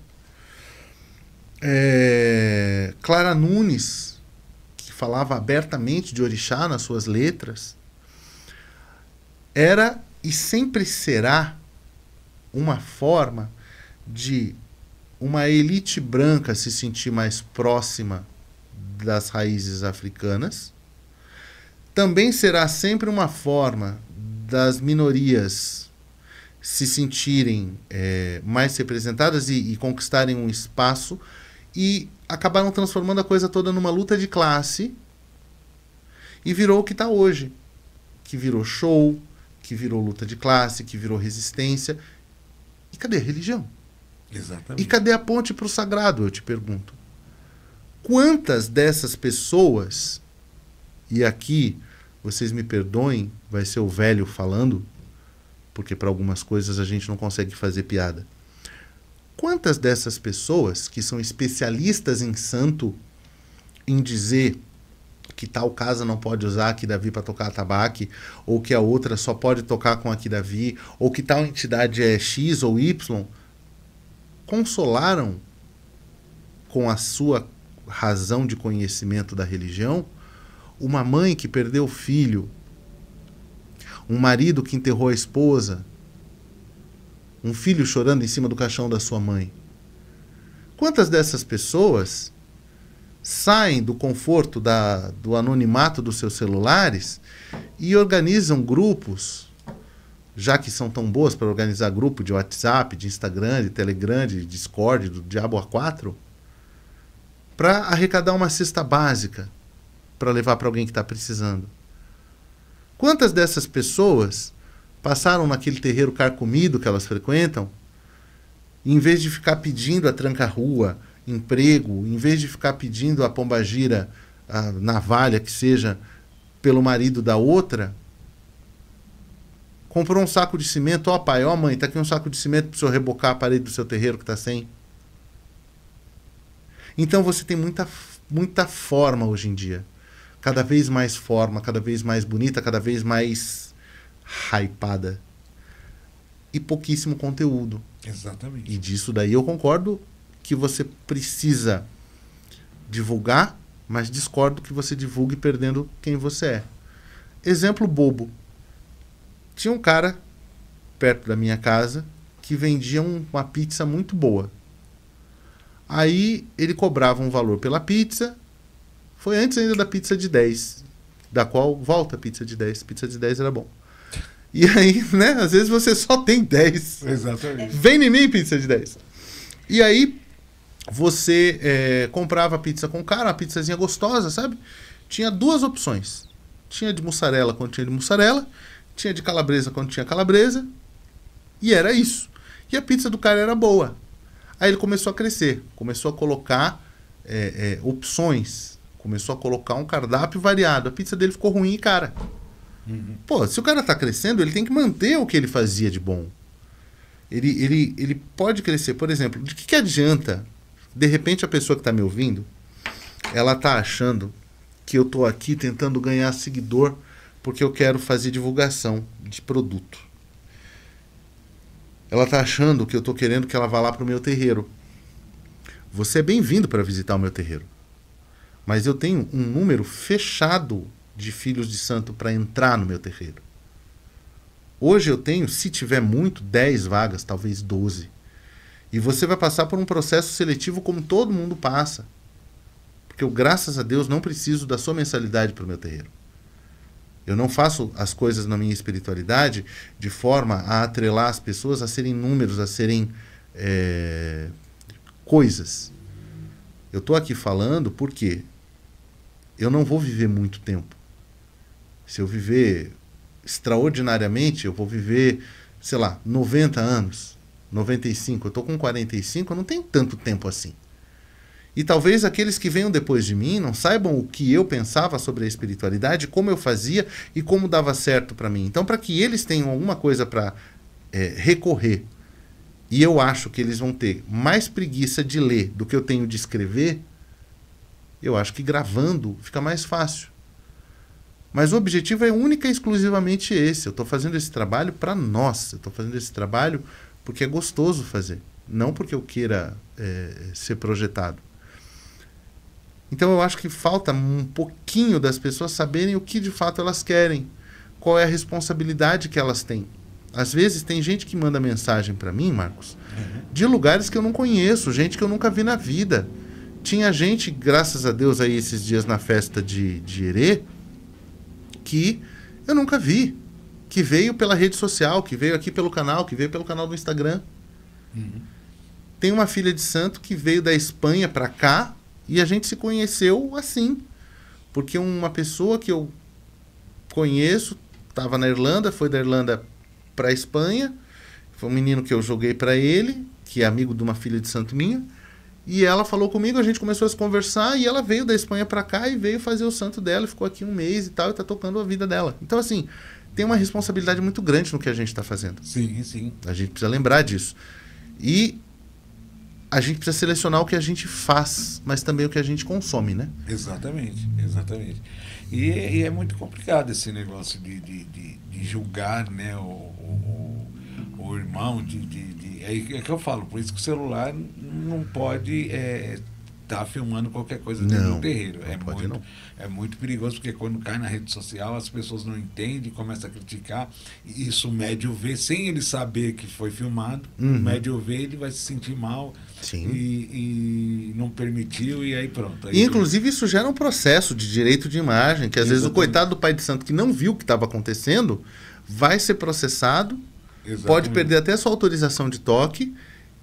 Clara Nunes, que falava abertamente de orixá nas suas letras, era e sempre será uma forma de uma elite branca se sentir mais próxima das raízes africanas. Também será sempre uma forma das minorias se sentirem mais representadas e conquistarem um espaço, e acabaram transformando a coisa toda numa luta de classe, e virou o que está hoje, que virou show, que virou luta de classe, que virou resistência. E cadê a religião? Exatamente. E cadê a ponte para o sagrado, eu te pergunto? Quantas dessas pessoas, e aqui, vocês me perdoem, vai ser o velho falando, porque para algumas coisas a gente não consegue fazer piada. Quantas dessas pessoas que são especialistas em santo, em dizer que tal casa não pode usar aqui Davi para tocar atabaque, ou que a outra só pode tocar com aqui Davi, ou que tal entidade é X ou Y, consolaram com a sua razão de conhecimento da religião uma mãe que perdeu o filho, um marido que enterrou a esposa, um filho chorando em cima do caixão da sua mãe? Quantas dessas pessoas saem do conforto do anonimato dos seus celulares e organizam grupos, já que são tão boas para organizar grupo de WhatsApp, de Instagram, de Telegram, de Discord, do Diabo A4, para arrecadar uma cesta básica para levar para alguém que está precisando? Quantas dessas pessoas passaram naquele terreiro carcomido que elas frequentam, e em vez de ficar pedindo a tranca-rua, emprego, em vez de ficar pedindo a pombagira, a navalha que seja, pelo marido da outra, comprou um saco de cimento? Ó pai, ó mãe, tá aqui um saco de cimento para o senhor rebocar a parede do seu terreiro que está sem. Então você tem muita forma hoje em dia. Cada vez mais forma, cada vez mais bonita, cada vez mais hypada. E pouquíssimo conteúdo. Exatamente. E disso daí eu concordo que você precisa divulgar, mas discordo que você divulgue perdendo quem você é. Exemplo bobo. Tinha um cara perto da minha casa que vendia uma pizza muito boa. Aí ele cobrava um valor pela pizza. Foi antes ainda da pizza de 10, da qual volta a pizza de 10. Pizza de 10 era bom. E aí, né, às vezes você só tem 10. Exatamente. Vem em mim, pizza de 10. E aí você comprava pizza com cara, uma pizzazinha gostosa, sabe? Tinha duas opções. Tinha de mussarela quando tinha de mussarela, tinha de calabresa quando tinha calabresa, e era isso. E a pizza do cara era boa. Aí ele começou a crescer, começou a colocar opções, começou a colocar um cardápio variado. A pizza dele ficou ruim e cara. Uhum. Pô, se o cara tá crescendo, ele tem que manter o que ele fazia de bom. Ele pode crescer. Por exemplo, de que adianta, de repente, a pessoa que está me ouvindo, ela tá achando que eu tô aqui tentando ganhar seguidor porque eu quero fazer divulgação de produto. Ela tá achando que eu tô querendo que ela vá lá pro meu terreiro. Você é bem-vindo para visitar o meu terreiro. Mas eu tenho um número fechado de filhos de santo para entrar no meu terreiro. Hoje eu tenho, se tiver muito, 10 vagas, talvez 12. E você vai passar por um processo seletivo como todo mundo passa. Porque eu, graças a Deus, não preciso da sua mensalidade para o meu terreiro. Eu não faço as coisas na minha espiritualidade de forma a atrelar as pessoas a serem números, a serem coisas. Eu estou aqui falando porque eu não vou viver muito tempo. Se eu viver extraordinariamente, eu vou viver, sei lá, 90 anos, 95. Eu estou com 45, eu não tenho tanto tempo assim. E talvez aqueles que venham depois de mim não saibam o que eu pensava sobre a espiritualidade, como eu fazia e como dava certo para mim. Então, para que eles tenham alguma coisa para recorrer, e eu acho que eles vão ter mais preguiça de ler do que eu tenho de escrever, eu acho que gravando fica mais fácil. Mas o objetivo é única e exclusivamente esse. Eu estou fazendo esse trabalho para nós. Eu estou fazendo esse trabalho porque é gostoso fazer, não porque eu queira ser projetado. Então eu acho que falta um pouquinho das pessoas saberem o que de fato elas querem, qual é a responsabilidade que elas têm. Às vezes tem gente que manda mensagem para mim, Marcos, de lugares que eu não conheço, gente que eu nunca vi na vida. Tinha gente, graças a Deus, aí esses dias na festa de Herê, que eu nunca vi, que veio pela rede social, que veio aqui pelo canal, que veio pelo canal do Instagram. Uhum. Tem uma filha de santo que veio da Espanha para cá e a gente se conheceu assim, porque uma pessoa que eu conheço estava na Irlanda, foi da Irlanda para a Espanha, Foi um menino que eu joguei para ele, que é amigo de uma filha de santo minha. E ela falou comigo, a gente começou a se conversar e ela veio da Espanha para cá e veio fazer o santo dela, ficou aqui um mês e tal, e tá tocando a vida dela. Então, assim, tem uma responsabilidade muito grande no que a gente está fazendo. Sim, sim. A gente precisa lembrar disso. E a gente precisa selecionar o que a gente faz, mas também o que a gente consome, né? Exatamente, exatamente. E é muito complicado esse negócio de julgar, né, o irmão, é que eu falo, por isso que o celular não pode tá filmando qualquer coisa dentro do terreiro. É muito perigoso, porque quando cai na rede social, as pessoas não entendem, começam a criticar, e isso o médio vê, sem ele saber que foi filmado, o médio vê, ele vai se sentir mal. Sim. E não permitiu, e aí pronto. Aí E, inclusive, isso gera um processo de direito de imagem, que às vezes o coitado do pai de santo que não viu o que estava acontecendo, vai ser processado, pode perder até a sua autorização de toque,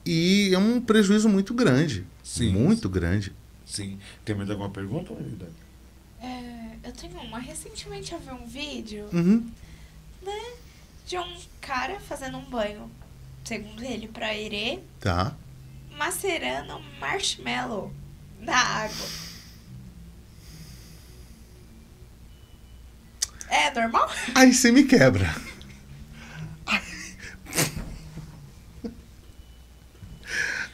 e é um prejuízo muito grande. Sim, muito grande. Sim. Tem mais alguma pergunta, Marida? Eu tenho uma. Recentemente eu vi um vídeo, Uhum. né, de um cara fazendo um banho, segundo ele, pra herê, Tá. macerando marshmallow na água. É normal? Aí você me quebra.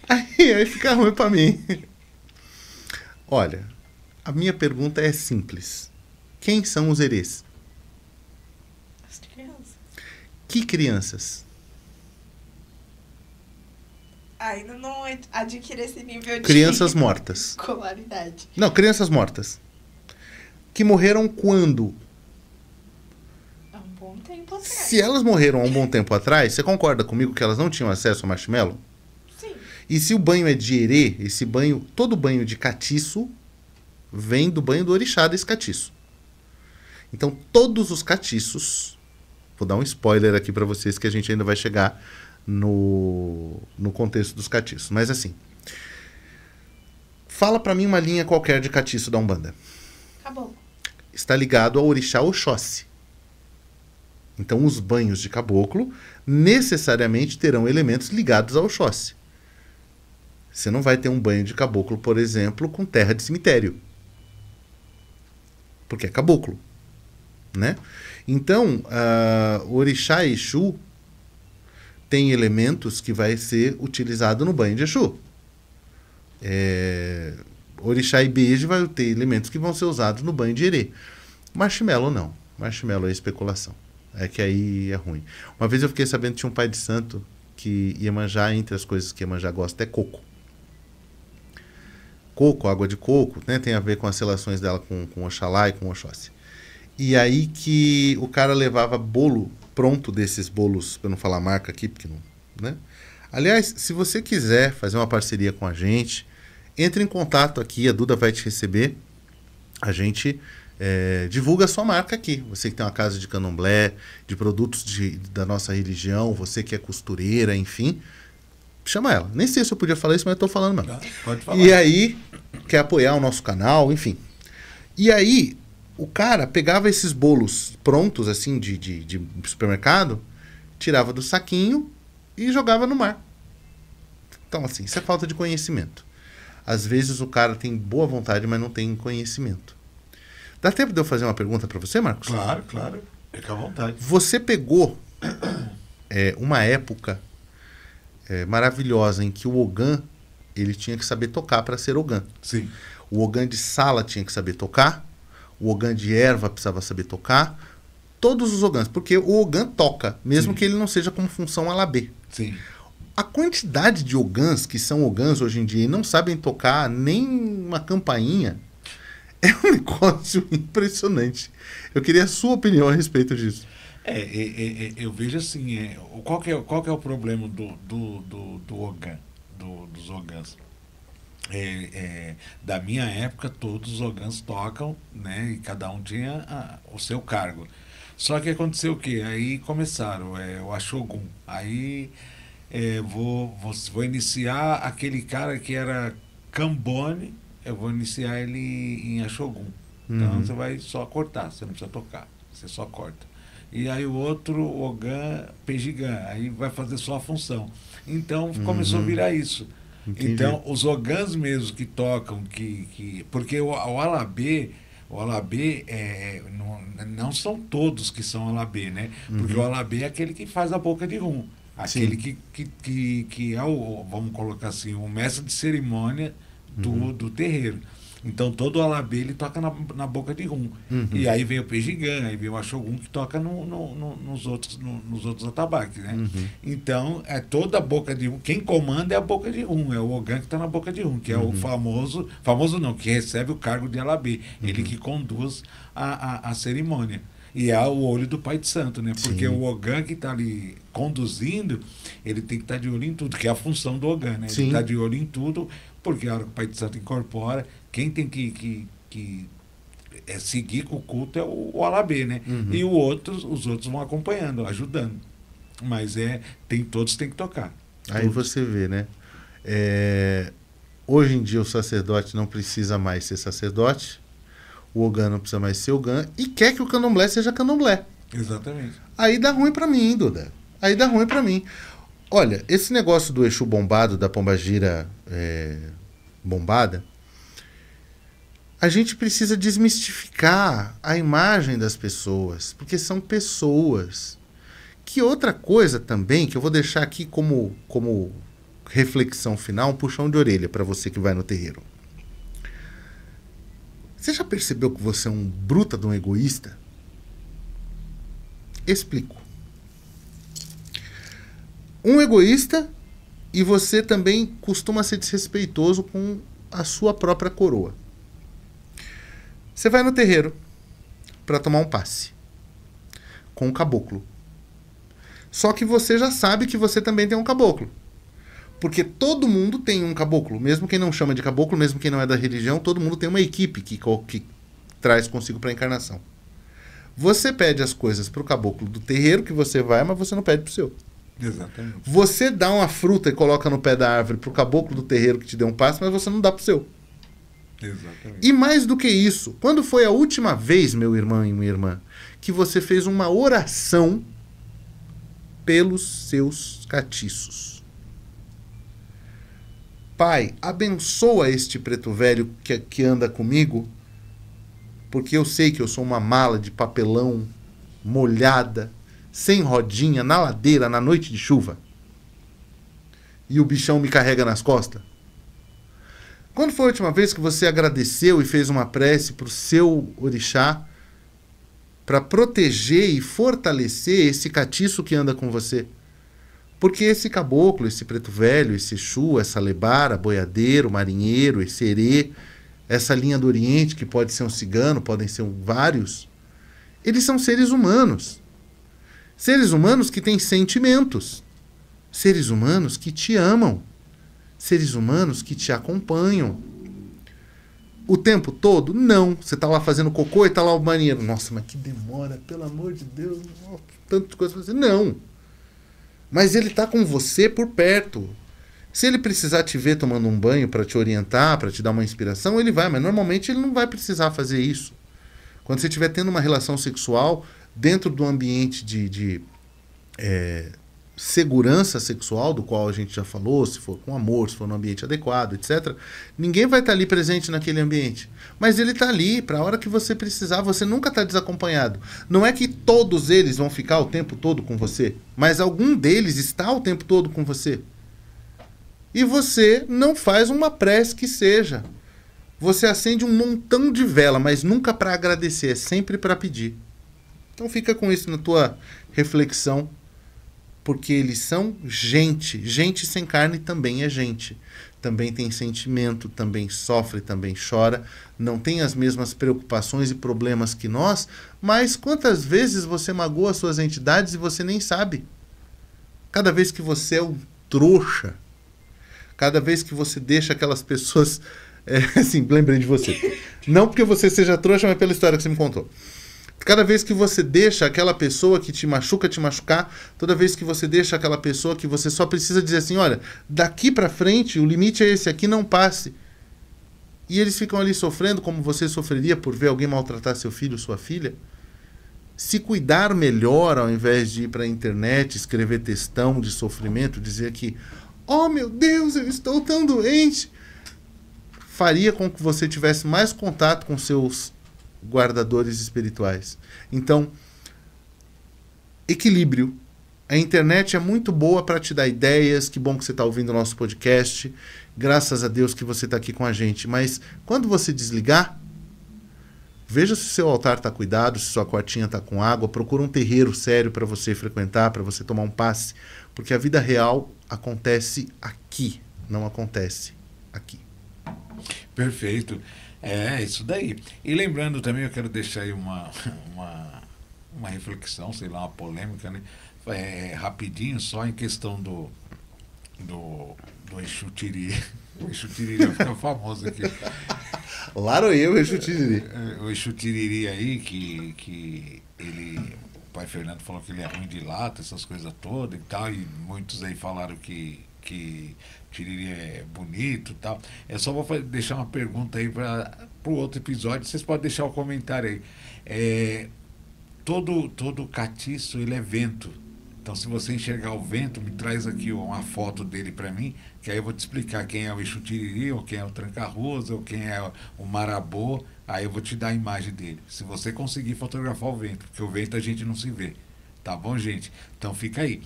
Aí fica ruim pra mim. Olha, a minha pergunta é simples. Quem são os herês? As crianças. Que crianças? Ainda não adquire esse nível de Crianças mortas. escolaridade. Não, crianças mortas. Que morreram quando? Há um bom tempo atrás. Se elas morreram há um bom tempo atrás, você concorda comigo que elas não tinham acesso ao marshmallow? Sim. E se o banho é de herê, todo banho de catiço vem do banho do orixá desse catiço. Então, todos os catiços, vou dar um spoiler aqui para vocês que a gente ainda vai chegar no contexto dos catiços. Mas assim, fala para mim uma linha qualquer de catiço da Umbanda. Acabou. Está ligado ao orixá Oxóssi. Então, os banhos de caboclo necessariamente terão elementos ligados ao Oxóssi. Você não vai ter um banho de caboclo, por exemplo, com terra de cemitério. Porque é caboclo, né? Então, o orixá Exu tem elementos que vai ser utilizado no banho de Exu. Orixá Ibeje vai ter elementos que vão ser usados no banho de Herê. Marshmallow não. Marshmallow é especulação. É que aí é ruim. Uma vez eu fiquei sabendo que tinha um pai de santo que Iemanjá, entre as coisas que Iemanjá gosta, é coco. Coco, água de coco, né? Tem a ver com as relações dela com Oxalá e com Oxóssi. E aí que o cara levava bolo pronto desses bolos, para não falar marca aqui, porque não, né? Aliás, se você quiser fazer uma parceria com a gente, entre em contato aqui, a Duda vai te receber. A gente divulga a sua marca aqui. Você que tem uma casa de candomblé, de produtos da nossa religião, você que é costureira, enfim, chama ela. Nem sei se eu podia falar isso, mas eu tô falando mesmo. Pode falar. E aí, quer apoiar o nosso canal, enfim. E aí, o cara pegava esses bolos prontos, assim, de supermercado, tirava do saquinho e jogava no mar. Então, assim, isso é falta de conhecimento. Às vezes o cara tem boa vontade, mas não tem conhecimento. Dá tempo de eu fazer uma pergunta para você, Marcos? Claro, claro. Fica à vontade. Você pegou uma época maravilhosa em que o Ogã, ele tinha que saber tocar para ser Ogã. Sim. O Ogã de sala tinha que saber tocar, o Ogã de erva precisava saber tocar, todos os Ogãs, porque o Ogã toca, mesmo que ele não seja com função Alabê. Sim. A quantidade de Ogãs que são Ogãs hoje em dia e não sabem tocar nem uma campainha é um negócio impressionante. Eu queria a sua opinião a respeito disso. Eu vejo assim, qual que é o problema do Ogã, dos Ogãs? Da minha época, todos os Ogãs tocam, né? E cada um tinha o seu cargo. Só que aconteceu o quê? Aí começaram o Axogum. Aí vou iniciar aquele cara que era Cambone, eu vou iniciar ele em Axogum. Então você vai só cortar, você não precisa tocar, você só corta. e aí o outro Ogã, Pejigã, aí vai fazer só a função. Então começou a virar isso. Entendi. Então os Ogãs mesmo que tocam, porque o Alabê não são todos que são Alabê, né? Porque o Alabê é aquele que faz a boca de rum. Aquele que é o, vamos colocar assim, o mestre de cerimônia do terreiro. Então todo o Alabê ele toca na boca de rum. E aí vem o Pejigã, aí vem o Axogum que toca nos outros atabaques, né? Então é toda a boca de rum. Quem comanda é a boca de rum, é o Ogã que está na boca de rum, que é o famoso não, que recebe o cargo de Alabê, ele que conduz a cerimônia. E é o olho do Pai de Santo, né? Porque o Ogã que está ali conduzindo, ele tem que estar de olho em tudo, que é a função do Ogã, né? Ele está de olho em tudo, porque a hora que o Pai de Santo incorpora, quem tem que seguir com o culto é o Alabê, né? E os outros vão acompanhando, ajudando. Mas todos têm que tocar. Aí você vê, né? Hoje em dia o sacerdote não precisa mais ser sacerdote, o Ogã não precisa mais ser Ogã, e quer que o candomblé seja candomblé. Exatamente. Aí dá ruim pra mim, Duda. Aí dá ruim pra mim. Olha, esse negócio do Exu bombado, da pombagira bombada, a gente precisa desmistificar a imagem das pessoas, porque são pessoas. Que outra coisa também, que eu vou deixar aqui como reflexão final, um puxão de orelha para você que vai no terreiro. Você já percebeu que você é um bruta de um egoísta? Explico. Um egoísta, e você também costuma ser desrespeitoso com a sua própria coroa. Você vai no terreiro para tomar um passe com um caboclo. Só que você já sabe que você também tem um caboclo. Porque todo mundo tem um caboclo. Mesmo quem não chama de caboclo, mesmo quem não é da religião, todo mundo tem uma equipe que traz consigo para a encarnação. Você pede as coisas para o caboclo do terreiro que você vai, mas você não pede para o seu. Exatamente. Você dá uma fruta e coloca no pé da árvore para o caboclo do terreiro que te deu um passe, mas você não dá para o seu. Exatamente. E mais do que isso, quando foi a última vez, meu irmão e minha irmã, que você fez uma oração pelos seus catiços? Pai, abençoa este preto velho que anda comigo, porque eu sei que eu sou uma mala de papelão, molhada, sem rodinha, na ladeira, na noite de chuva. E o bichão me carrega nas costas. Quando foi a última vez que você agradeceu e fez uma prece para o seu orixá, para proteger e fortalecer esse catiço que anda com você? Porque esse caboclo, esse preto velho, esse Exu, essa lebara, boiadeiro, marinheiro, esse herê, essa linha do Oriente, que pode ser um cigano, podem ser vários, eles são seres humanos. Seres humanos que têm sentimentos. Seres humanos que te amam. Seres humanos que te acompanham. O tempo todo? Não. Você está lá fazendo cocô e está lá o marinheiro. Nossa, mas que demora, pelo amor de Deus. Tantas coisas para fazer. Não. Mas ele está com você por perto. Se ele precisar te ver tomando um banho para te orientar, para te dar uma inspiração, ele vai. Mas normalmente ele não vai precisar fazer isso. Quando você estiver tendo uma relação sexual dentro do ambiente de segurança sexual, do qual a gente já falou, se for com amor, se for no ambiente adequado, etc., ninguém vai estar ali presente naquele ambiente. Mas ele está ali para a hora que você precisar, você nunca está desacompanhado. Não é que todos eles vão ficar o tempo todo com você, mas algum deles está o tempo todo com você. E você não faz uma prece que seja. Você acende um montão de vela, mas nunca para agradecer, é sempre para pedir. Então fica com isso na tua reflexão, porque eles são gente. Gente sem carne também é gente. Também tem sentimento, também sofre, também chora. Não tem as mesmas preocupações e problemas que nós, mas quantas vezes você magoa suas entidades e você nem sabe? Cada vez que você é um trouxa, cada vez que você deixa aquelas pessoas... assim, lembrei de você. Não porque você seja trouxa, mas pela história que você me contou. Cada vez que você deixa aquela pessoa que te machuca, te machucar, toda vez que você deixa aquela pessoa que você só precisa dizer assim, olha, daqui pra frente, o limite é esse aqui, não passe. E eles ficam ali sofrendo como você sofreria por ver alguém maltratar seu filho, sua filha. se cuidar melhor, ao invés de ir para a internet, escrever textão de sofrimento, dizer que, oh meu Deus, eu estou tão doente, faria com que você tivesse mais contato com seus guardadores espirituais. Então, equilíbrio. A internet é muito boa para te dar ideias, que bom que você está ouvindo o nosso podcast, graças a Deus que você está aqui com a gente, mas quando você desligar, veja se o seu altar está cuidado, se sua quartinha está com água, procura um terreiro sério para você frequentar, para você tomar um passe, porque a vida real acontece aqui, não acontece aqui. Perfeito. É isso daí. E lembrando também, eu quero deixar aí uma reflexão, sei lá, uma polêmica, né? Rapidinho, só em questão do Exu Tiriri. O Exu Tiriri vai ficar famoso aqui. Laroê, o Exu Tiriri. O Exu Tiriri aí, que ele... O pai Fernando falou que ele é ruim de lata, essas coisas todas e tal, e muitos aí falaram que Tiriri é bonito e tal. Eu só vou deixar uma pergunta aí para o outro episódio, vocês podem deixar o comentário aí. Todo catiço, ele é vento. Então, se você enxergar o vento, me traz aqui uma foto dele para mim, que aí eu vou te explicar quem é o Exu Tiriri, ou quem é o Tranca-Ruas, ou quem é o Marabô. Aí eu vou te dar a imagem dele. Se você conseguir fotografar o vento, porque o vento a gente não se vê. Tá bom, gente? Então fica aí.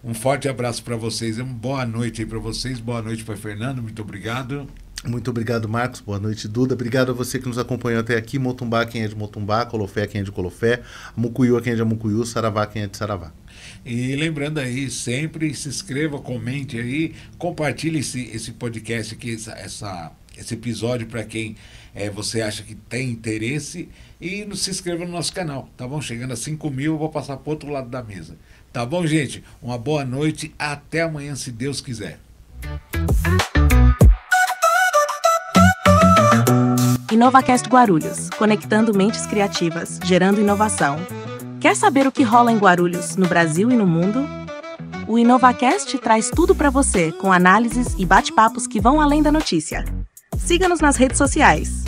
Um forte abraço para vocês. Uma boa noite aí para vocês. Boa noite para Fernando. Muito obrigado. Muito obrigado, Marcos. Boa noite, Duda. Obrigado a você que nos acompanhou até aqui. Motumbá, quem é de Motumbá. Colofé, quem é de Colofé. Mucuyu, quem é de Mucuyu. Saravá, quem é de Saravá. E lembrando aí, sempre se inscreva, comente aí, compartilhe esse podcast aqui, esse episódio para quem você acha que tem interesse, e se inscreva no nosso canal, tá bom? Chegando a 5.000, eu vou passar para o outro lado da mesa. Tá bom, gente? Uma boa noite, até amanhã, se Deus quiser. InovaCast Guarulhos, conectando mentes criativas, gerando inovação. Quer saber o que rola em Guarulhos, no Brasil e no mundo? O InovaCast traz tudo para você, com análises e bate-papos que vão além da notícia. Siga-nos nas redes sociais.